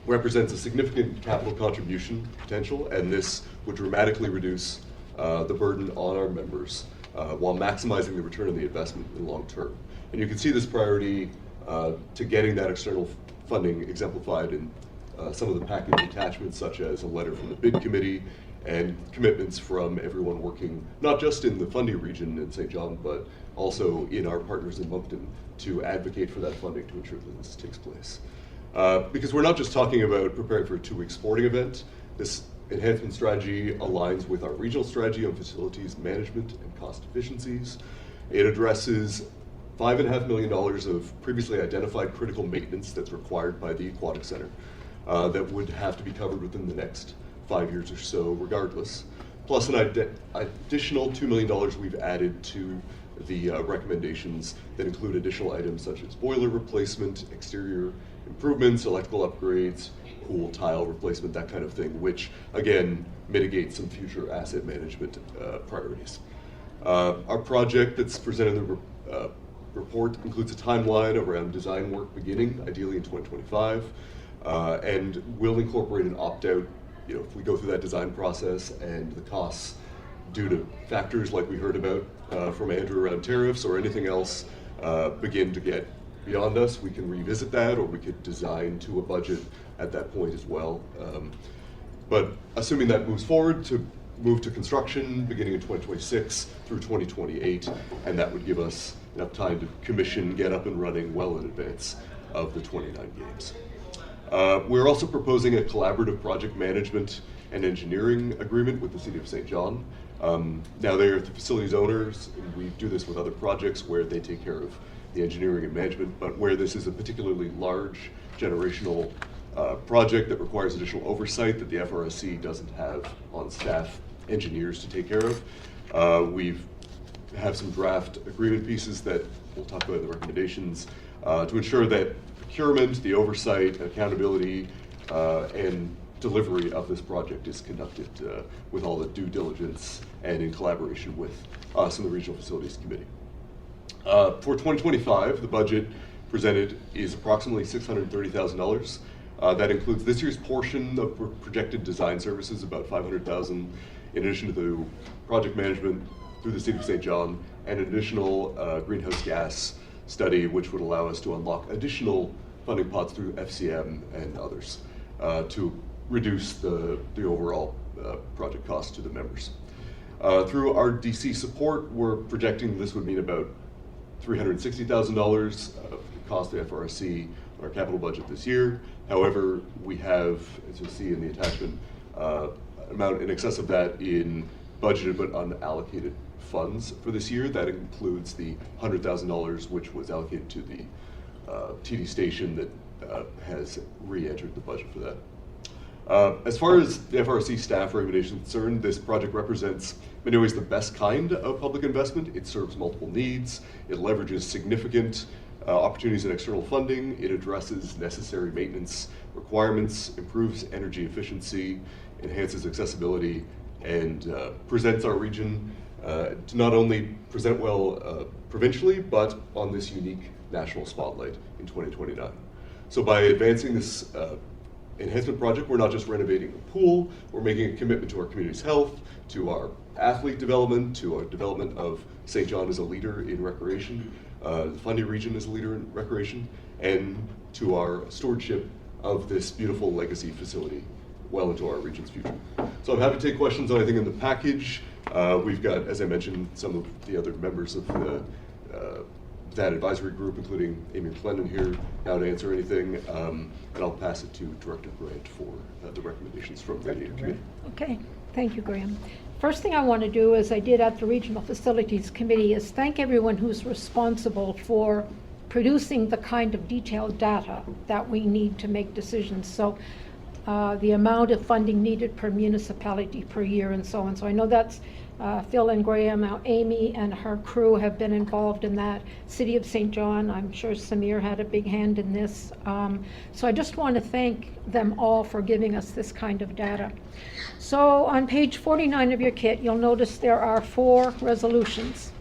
Represents a significant capital contribution potential, and this would dramatically reduce the burden on our members while maximizing the return on the investment in the long term. And you can see this priority to getting that external funding exemplified in some of the package attachments, such as a letter from the bid committee and commitments from everyone working, not just in the Fundy region in St. John, but also in our partners in Moncton to advocate for that funding to ensure that this takes place. Because we're not just talking about preparing for a 2-week sporting event. This enhancement strategy aligns with our regional strategy on facilities management and cost efficiencies. It addresses $5.5 million of previously identified critical maintenance that's required by the Aquatic Center that would have to be covered within the next 5 years or so regardless. Plus an additional $2 million we've added to the recommendations that include additional items such as boiler replacement, exterior improvements, electrical upgrades, pool tile replacement, that kind of thing, which again mitigates some future asset management priorities. Our project that's presented in the report includes a timeline around design work beginning, ideally in 2025, and will incorporate an opt-out, if we go through that design process and the costs due to factors like we heard about from Andrew around tariffs or anything else begin to get beyond us, we can revisit that, or we could design to a budget at that point as well. But assuming that moves forward, to move to construction beginning in 2026 through 2028, and that would give us enough time to commission, get up and running well in advance of the 29 games. We're also proposing a collaborative project management and engineering agreement with the City of St. John. Now they're the facilities owners, and we do this with other projects where they take care of the engineering and management, but where this is a particularly large generational project that requires additional oversight that the FRSC doesn't have on staff engineers to take care of. We have some draft agreement pieces that we'll talk about in the recommendations to ensure that procurement, the oversight, accountability, and delivery of this project is conducted with all the due diligence and in collaboration with us and the Regional Facilities Committee. For 2025, the budget presented is approximately $630,000. That includes this year's portion of projected design services, about $500,000, in addition to the project management through the City of St. John, and an additional greenhouse gas study, which would allow us to unlock additional funding pots through FCM and others to reduce the overall project cost to the members. Through our DC support, we're projecting this would mean about $360,000 cost to FRSC on our capital budget this year. However, we have, as you'll see in the attachment, amount in excess of that in budgeted but unallocated funds for this year. That includes the $100,000 which was allocated to the TD station that has re-entered the budget for that. As far as the FRSC staff recommendation is concerned, this project represents in many ways the best kind of public investment. It serves multiple needs. It leverages significant opportunities in external funding. It addresses necessary maintenance requirements, improves energy efficiency, enhances accessibility, and presents our region to not only present well provincially, but on this unique national spotlight in 2029. So by advancing this enhancement project, we're not just renovating a pool, we're making a commitment to our community's health, to our athlete development, to our development of St. John as a leader in recreation, the Fundy region as a leader in recreation, and to our stewardship of this beautiful legacy facility well into our region's future. So I'm happy to take questions on anything in the package. We've got, as I mentioned, some of the other members of the that advisory group, including Amy McClendon here, now to answer anything, and I'll pass it to Director Grant for the recommendations from the committee. Okay, thank you, Graham. First thing I want to do, as I did at the Regional Facilities Committee, is thank everyone who's responsible for producing the kind of detailed data that we need to make decisions. So the amount of funding needed per municipality per year and so on. So I know that's Phil and Graham, now Amy and her crew have been involved in that. City of St. John, I'm sure Samir had a big hand in this. So I just want to thank them all for giving us this kind of data. So on page 49 of your kit, you'll notice there are 4 resolutions.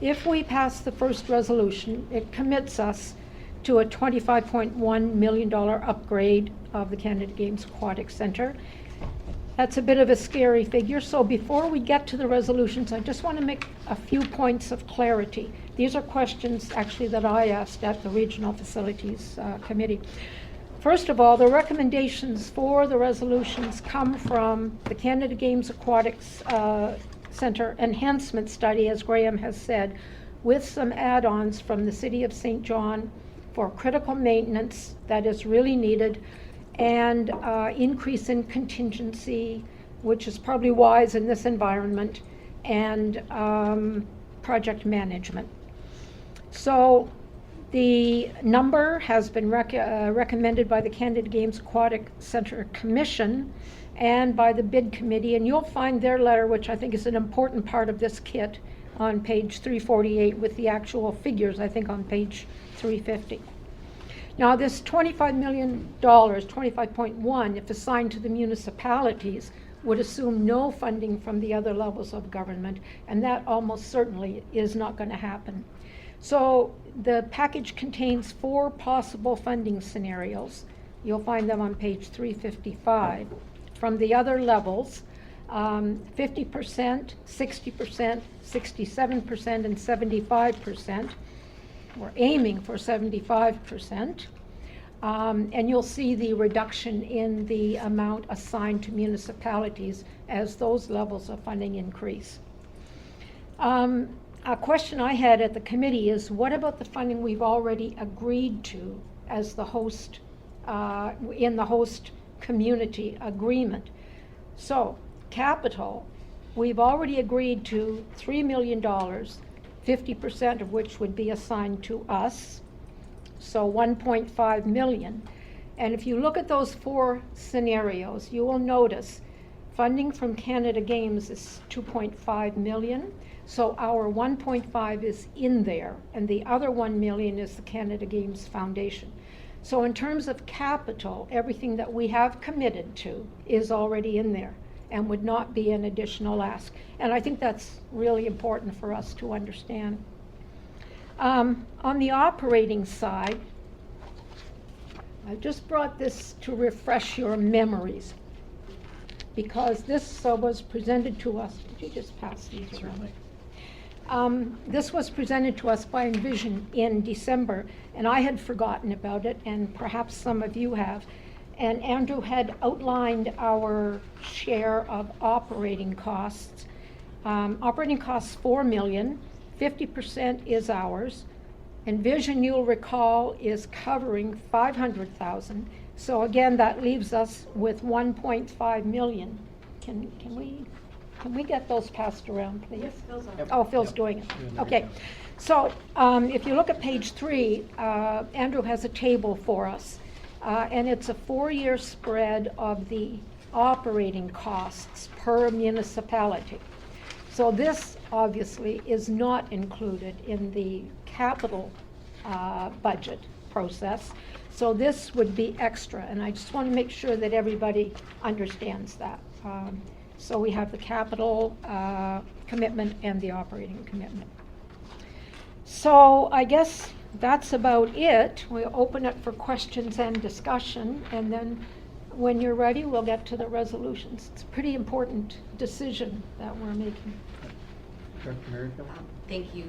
If we pass the first resolution, it commits us to a $25.1 million upgrade of the Canada Games Aquatic Center. That's a bit of a scary figure, so before we get to the resolutions, I just want to make a few points of clarity. These are questions actually that I asked at the Regional Facilities Committee. First of all, the recommendations for the resolutions come from the Canada Games Aquatics Center Enhancement Study, as Graham has said, with some add-ons from the City of St. John for critical maintenance that is really needed, and increase in contingency, which is probably wise in this environment, and project management. So the number has been recommended by the Canada Games Aquatic Center Commission and by the bid committee, and you'll find their letter, which I think is an important part of this kit, on page 348 with the actual figures, I think, on page 350. Now, this $25 million, 25.1, if assigned to the municipalities, would assume no funding from the other levels of government, and that almost certainly is not going to happen. So the package contains 4 possible funding scenarios. You'll find them on page 355. From the other levels, 50%, 60%, 67%, and 75%. We're aiming for 75%. And you'll see the reduction in the amount assigned to municipalities as those levels of funding increase. A question I had at the committee is, what about the funding we've already agreed to as the host, in the host community agreement? So, capital, we've already agreed to $3 million, 50% of which would be assigned to us, so 1.5 million. And if you look at those 4 scenarios, you will notice funding from Canada Games is 2.5 million. So our 1.5 is in there, and the other 1 million is the Canada Games Foundation. So in terms of capital, everything that we have committed to is already in there and would not be an additional ask. And I think that's really important for us to understand. On the operating side, I just brought this to refresh your memories, because this was presented to us. Did you just pass these around? This was presented to us by Envision in December, and I had forgotten about it, and perhaps some of you have. And Andrew had outlined our share of operating costs. Operating costs, 4 million, 50% is ours. Envision, you'll recall, is covering 500,000. So again, that leaves us with 1.5 million. Can we get those passed around, please? Yes, Phil's on. Oh, Phil's doing it. Okay. So if you look at page 3, Andrew has a table for us. And it's a 4-year spread of the operating costs per municipality. So this obviously is not included in the capital budget process. So this would be extra, and I just want to make sure that everybody understands that. So we have the capital commitment and the operating commitment. So I guess that's about it. We'll open it for questions and discussion, and then when you're ready, we'll get to the resolutions. It's a pretty important decision that we're making. Director Merrifield? Thank you,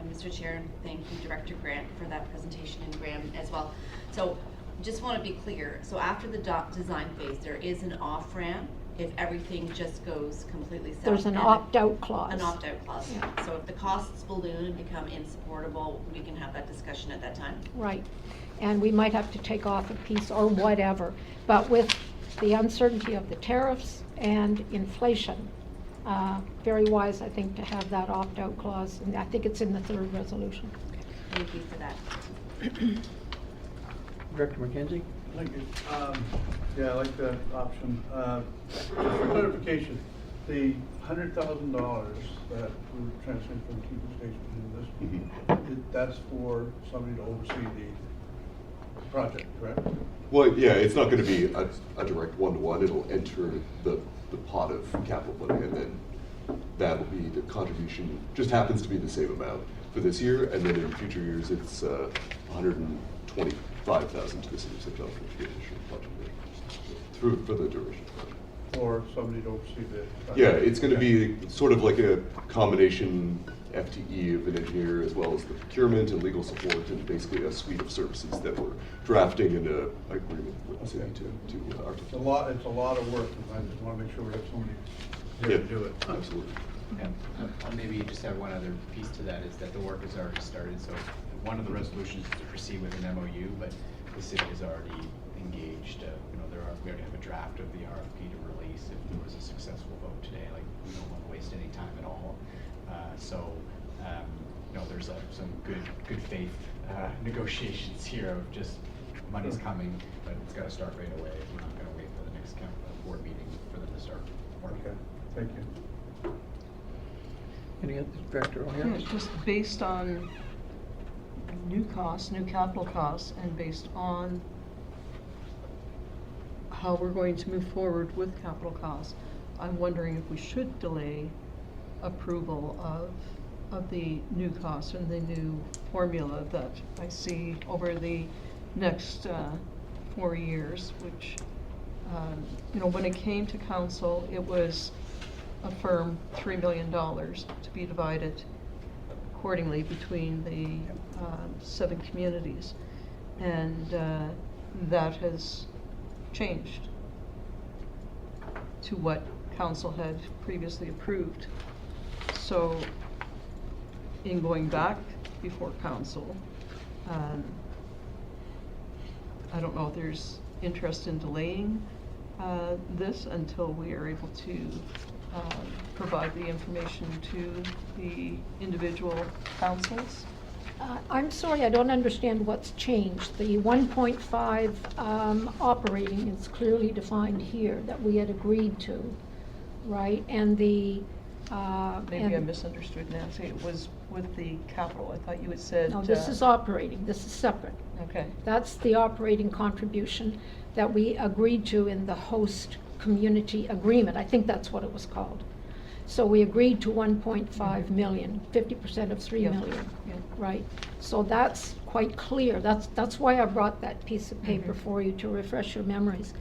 Mr. Chair, and thank you, Director Grant, for that presentation, and Graham as well. So just want to be clear. So after the design phase, there is an off-ramp if everything just goes completely south. There's an opt-out clause. An opt-out clause. Yeah. So if the costs balloon and become insupportable, we can have that discussion at that time. Right. And we might have to take off a piece or whatever. But with the uncertainty of the tariffs and inflation, very wise, I think, to have that opt-out clause. And I think it's in the 3rd resolution. Thank you for that. Director McKenzie? Thank you. Yeah, I like that option. Just for clarification, the $100,000 that we're transferring from the keeping station to this, that's for somebody to oversee the project, correct? Well, yeah, it's not going to be a direct one-to-one. It'll enter the pot of capital money, and then that'll be the contribution. Just happens to be the same amount for this year, and then in future years, it's 125,000 to the city of St. John for the additional budget through for the duration. Or somebody to oversee the project? Yeah, it's going to be sort of like a combination FTE of an engineer, as well as the procurement and legal support, and basically a suite of services that we're drafting in an agreement with the city to articulate. It's a lot of work, and I just want to make sure we have somebody here to do it. Absolutely. And I'll maybe just add one other piece to that, is that the work has already started. So one of the resolutions is to proceed with an MOU, but the city has already engaged. We already have a draft of the RFP to release if there was a successful vote today. Like, we don't want to waste any time at all. There's some good faith negotiations here of just money's coming, but it's got to start right away. We're not going to wait for the next board meeting for them to start working. Okay, thank you. Any other, Director O'Hara? Just based on new costs, new capital costs, and based on how we're going to move forward with capital costs, I'm wondering if we should delay approval of the new costs and the new formula that I see over the next 4 years, which, you know, when it came to council, it was a firm $3 million to be divided accordingly between the 7 communities. And that has changed to what council had previously approved. So in going back before council, I don't know if there's interest in delaying this until we are able to provide the information to the individual councils. I'm sorry, I don't understand what's changed. The 1.5 operating is clearly defined here that we had agreed to, right? And the Maybe I misunderstood, Nancy. It was with the capital. I thought you had said. No, this is operating. This is separate. Okay. That's the operating contribution that we agreed to in the host community agreement. I think that's what it was called. So we agreed to 1.5 million, 50% of 3 million, Yeah. right? So that's quite clear. That's why I brought that piece of paper for you, to refresh your memories.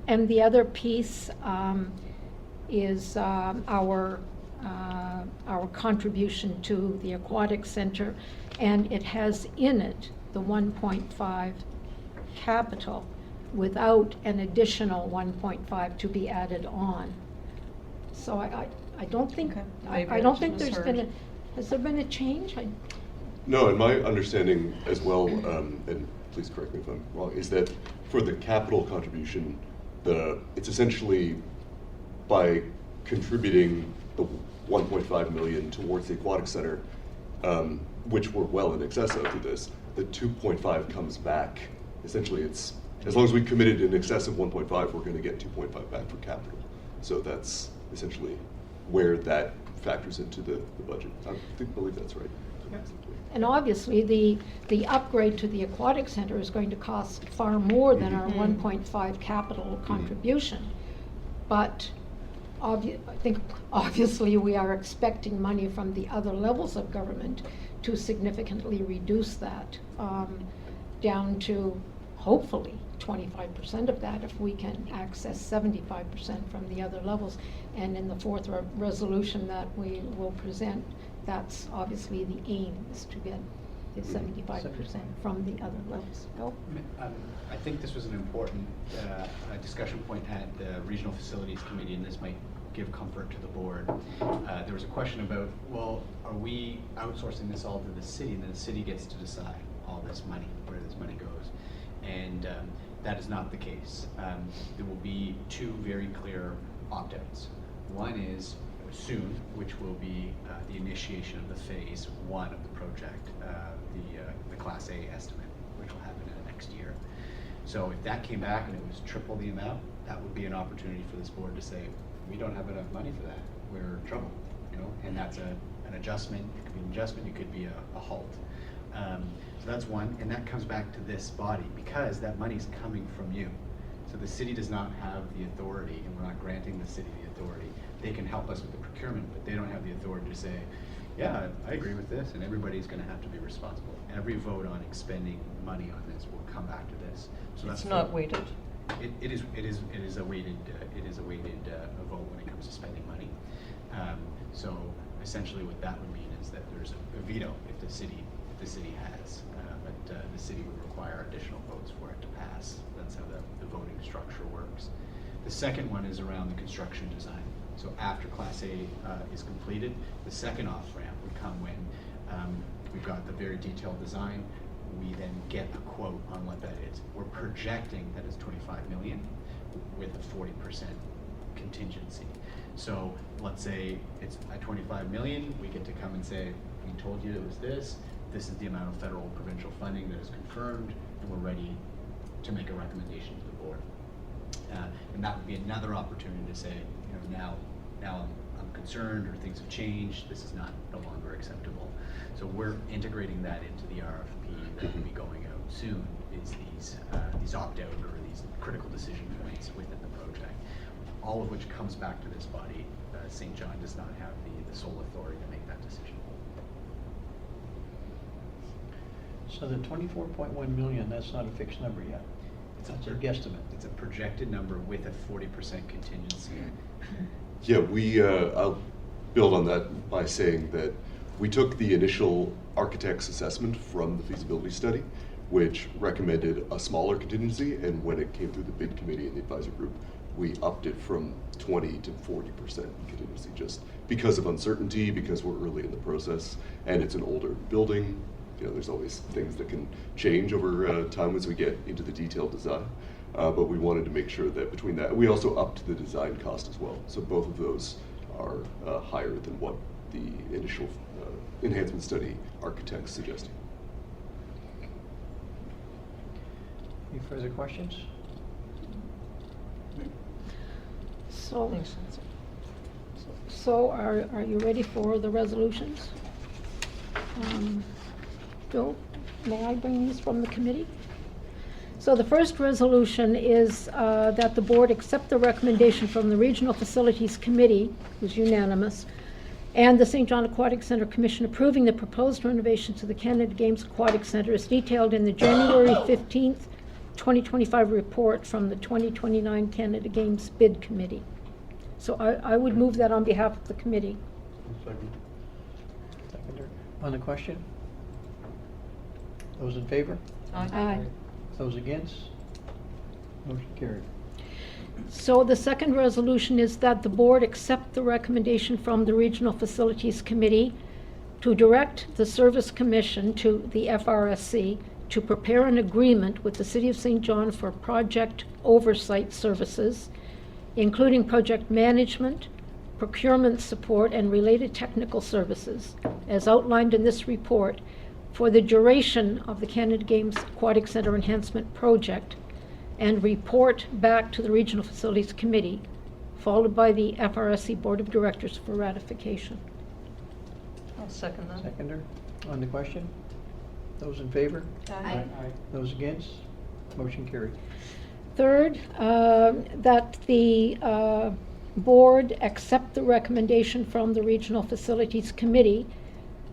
And the other piece is our contribution to the aquatic center, and it has in it the 1.5 capital without an additional 1.5 to be added on. So I don't think, Okay. I Maybe don't I think there's been misheard. has there been a change? No, and my understanding as well, and please correct me if I'm wrong, is that for the capital contribution, it's essentially by contributing the 1.5 million towards the aquatic center, which we're well in excess of through this, the 2.5 comes back. Essentially, it's, as long as we committed in excess of 1.5, we're going to get 2.5 back for capital. So that's essentially where that factors into the budget. I believe that's right. And obviously, the upgrade to the aquatic center is going to cost far more than our 1.5 capital contribution. But I think obviously we are expecting money from the other levels of government to significantly reduce that down to hopefully 25% of that if we can access 75% from the other levels. And in the fourth resolution that we will present, that's obviously the aim, is to get the 75% from the other levels. Go. I think this was an important discussion point at the Regional Facilities Committee, and this might give comfort to the board. There was a question about, well, are we outsourcing this all to the city, and then the city gets to decide all this money, where this money goes? And that is not the case. There will be 2 very clear opt-outs. One is soon, which will be the initiation of the phase 1 of the project, the Class A estimate, which will happen in the next year. So if that came back and it was triple the amount, that would be an opportunity for this board to say, we don't have enough money for that. We're in trouble, you know, and that's an adjustment. It could be an adjustment, it could be a halt. So that's one, and that comes back to this body because that money's coming from you. So the city does not have the authority, and we're not granting the city the authority. They can help us with the procurement, but they don't have the authority to say, yeah, I agree with this, and everybody's going to have to be responsible. Every vote on expending money on this will come back to this. So that's It's not weighted. It is a weighted vote when it comes to spending money. So essentially, what that would mean is that there's a veto if the city has, but the city would require additional votes for it to pass. That's how the voting structure works. The second one is around the construction design. So after Class A is completed, the second off-ramp would come when we've got the very detailed design. We then get a quote on what that is. We're projecting that it's 25 million with a 40% contingency. So let's say it's at 25 million, we get to come and say, we told you it was this. This is the amount of federal provincial funding that is confirmed, and we're ready to make a recommendation to the board. And that would be another opportunity to say, you know, now I'm concerned, or things have changed. This is no longer acceptable. So So we're integrating that into the RFP that will be going out soon, is these opt-out or these critical decision points within the project, all of which comes back to this body. St. John does not have the sole authority to make that decision. So the 24.1 million, that's not a fixed number yet. That's a guesstimate. It's a projected number with a 40% contingency. Yeah, I'll build on that by saying that we took the initial architect's assessment from the feasibility study, which recommended a smaller contingency, and when it came through the bid committee and the advisor group, we upped it from 20 to 40% contingency, just because of uncertainty, because we're early in the process, and it's an older building. You know, there's always things that can change over time as we get into the detailed design. But we wanted to make sure that between that, we also upped the design cost as well. So both of those are higher than what the initial enhancement study architects suggested. Any further questions? So, Makes sense. so are you ready for the resolutions? Joe, may I bring these from the committee? So the first resolution is that the board accept the recommendation from the Regional Facilities Committee, it was unanimous, and the St. John Aquatic Center Commission approving the proposed renovations to the Canada Games Aquatic Center as detailed in the January 15th, 2025 report from the 2029 Canada Games Bid Committee. So I would move that on behalf of the committee. Second. Seconder. On the question? Those in favor? Aye. Those against? Motion carried. So the second resolution is that the board accept the recommendation from the Regional Facilities Committee to direct the Service Commission to the FRSC to prepare an agreement with the City of St. John for project oversight services, including project management, procurement support, and related technical services, as outlined in this report, for the duration of the Canada Games Aquatic Center Enhancement Project, and report back to the Regional Facilities Committee, followed by the FRSC Board of Directors for ratification. I'll second that. Seconder. On the question? Those in favor? Aye. Those against? Motion carried. Third, that the board accept the recommendation from the Regional Facilities Committee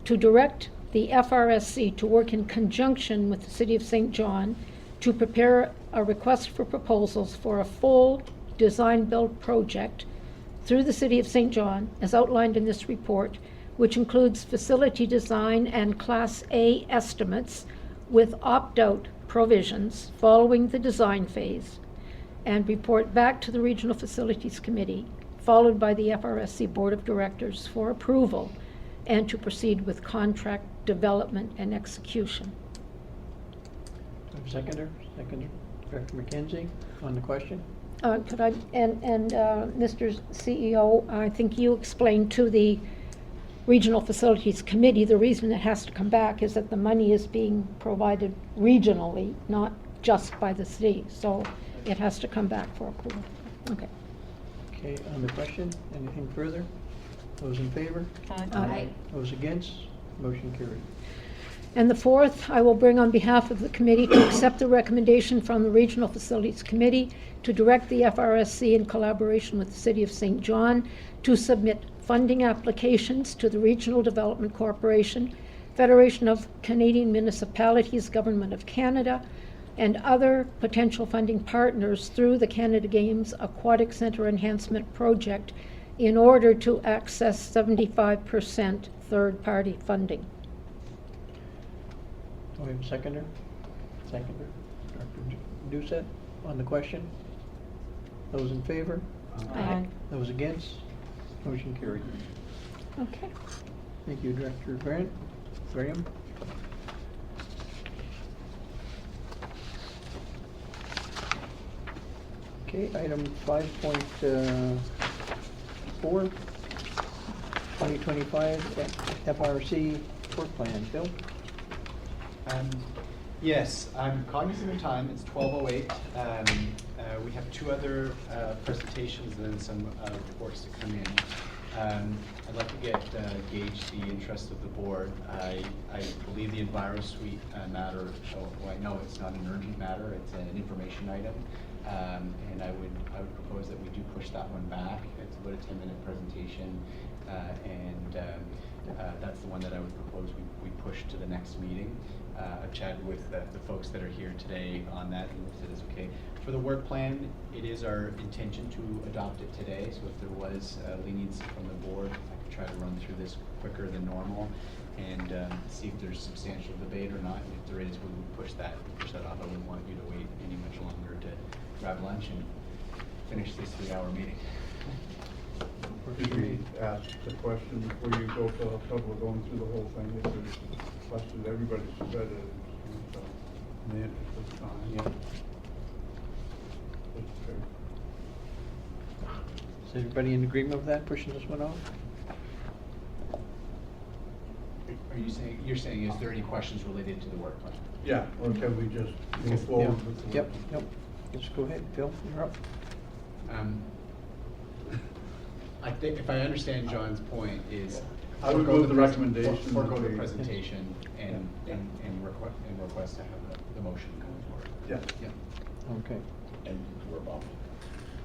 to direct the FRSC to work in conjunction with the City of St. John to prepare a request for proposals for a full design-build project through the City of St. John, as outlined in this report, which includes facility design and Class A estimates with opt-out provisions following the design phase, and report back to the Regional Facilities Committee, followed by the FRSC Board of Directors for approval, and to proceed with contract development and execution. Seconder. Director McKenzie, on the question? Could I, Mr. CEO, I think you explained to the Regional Facilities Committee, the reason it has to come back is that the money is being provided regionally, not just by the city. So it has to come back for approval. Okay. Okay, on the question, anything further? Those in favor? Aye. Those against? Motion carried. And the fourth, I will bring on behalf of the committee to accept the recommendation from the Regional Facilities Committee to direct the FRSC in collaboration with the City of St. John to submit funding applications to the Regional Development Corporation, Federation of Canadian Municipalities, Government of Canada, and other potential funding partners through the Canada Games Aquatic Center Enhancement Project in order to access 75% third-party funding. Do we have a seconder? Seconder. Dr. Doucette, on the question? Those in favor? Aye. Those against? Motion carried. Okay. Thank you, Director Graham. Okay, item 5.4, 2025 FRC work plan. Bill? Yes, I'm cognizant of time. It's 12:08. We have two other presentations and then some reports to come in. I'd like to gauge the interest of the board. I believe the Enviro Suite matter, well, I know it's not an urgent matter, it's an information item. And I would propose that we do push that one back. It's about a 10-minute presentation, that's the one that I would propose we push to the next meeting. I've chatted with the folks that are here today on that, and they said it's okay. For the work plan, it is our intention to adopt it today, so if there was leniency from the board, I could try to run through this quicker than normal and see if there's substantial debate or not. And if there is, we would push that off. I wouldn't want you to wait any much longer to grab lunch and finish this 3-hour meeting. Should we ask the question before you go for the trouble of going through the whole thing? If there's questions, everybody's read it, so, in the interest of time. Yeah. That's fair. Is everybody in agreement with that, pushing this one off? Are you saying, is there any questions related to the work plan? Yeah, or can we just move forward with the? Yep, let's go ahead, Phil, you're up. I think, if I understand John's point, is I would forego move the recommendation forego that the we- presentation and request to have the motion come forward. Yeah. Yeah. Okay. And we're bumped.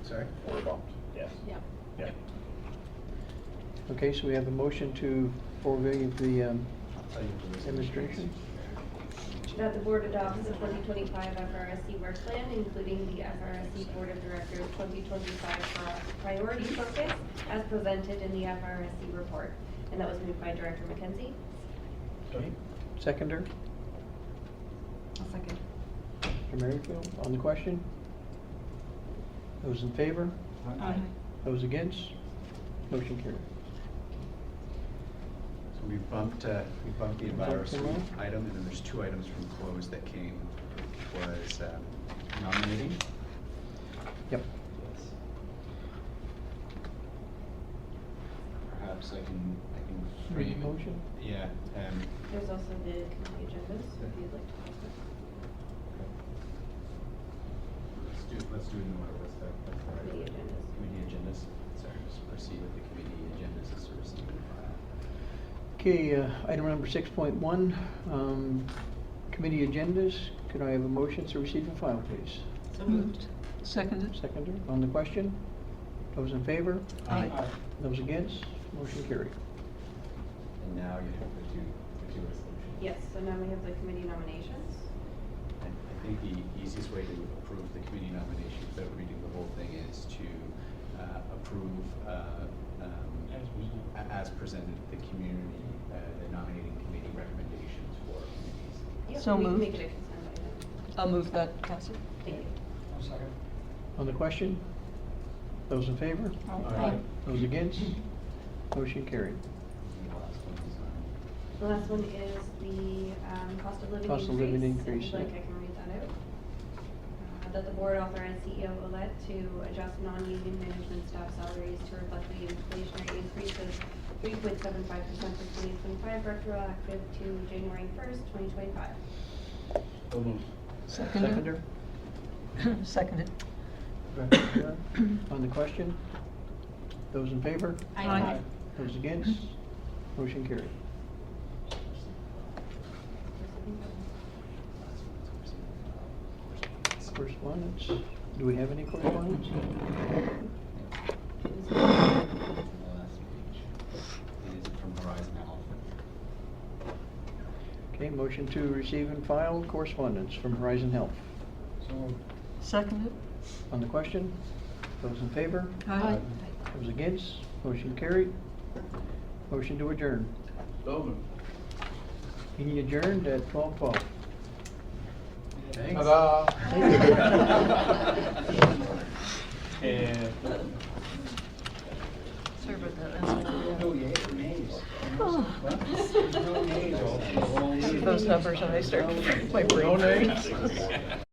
Sorry? We're bumped. Yes. Yeah. Yeah. Okay, so we have a motion to forego the I'll tell you the resolution. demonstration. That the board adopts the 2025 FRSC work plan, including the FRSC Board of Directors 2025 priority focus as presented in the FRSC report. And that was moved by Director McKenzie. Okay. Seconder, I'll second. Mr. Merrifield, on the question? Those in favor? Aye. Those against? Motion carried. So we bumped the Enviro Bumped them Suite all? item, and then there's 2 items from closed that came, was nominating. Yep. Perhaps I can frame it. Motion? Yeah. There's also the committee agendas, if you'd like to post them. Let's do it in order. That's all right. Committee agendas. Committee agendas. Sorry, just proceed with the committee agendas as received and filed. Okay, item number 6.1, committee agendas. Could I have a motion to receive and file, please? So moved. Seconded. Seconder, on the question? Those in favor? Aye. Those against? Motion carried. And now you have the two resolutions. Yes, so now we have the committee nominations. I think the easiest way to approve the committee nominations without reading the whole thing is to approve as presented the community, the nominating committee recommendations for committees. Yep, So we can moved. make it a consent item. I'll move that, Cassie. Thank you. On the question? Those in favor? Aye. Those against? Motion carried. And the last one is The last one is the cost of living increase. Cost of living increase, If you'd like, yeah. I can read that out. That the board authorized CEO Olet to adjust non-union management staff salaries to reflect the inflationary increase of 3.75% for 2025, retroactive to January 1st, 2025. So moved. Seconded. Seconded. On the question? Those in favor? Aye. Those against? Motion carried. Correspondence? Do we have any correspondence? the last page. It is from Horizon Health. Okay, motion to receive and file correspondence from Horizon Health. Seconded. On the question? Those in favor? Aye. Those against? Motion carried. Motion to adjourn. So moved. Meeting adjourned at 12:12. Thanks. And Sorry about that. no nays. Those numbers, and I start, my brain. No nays?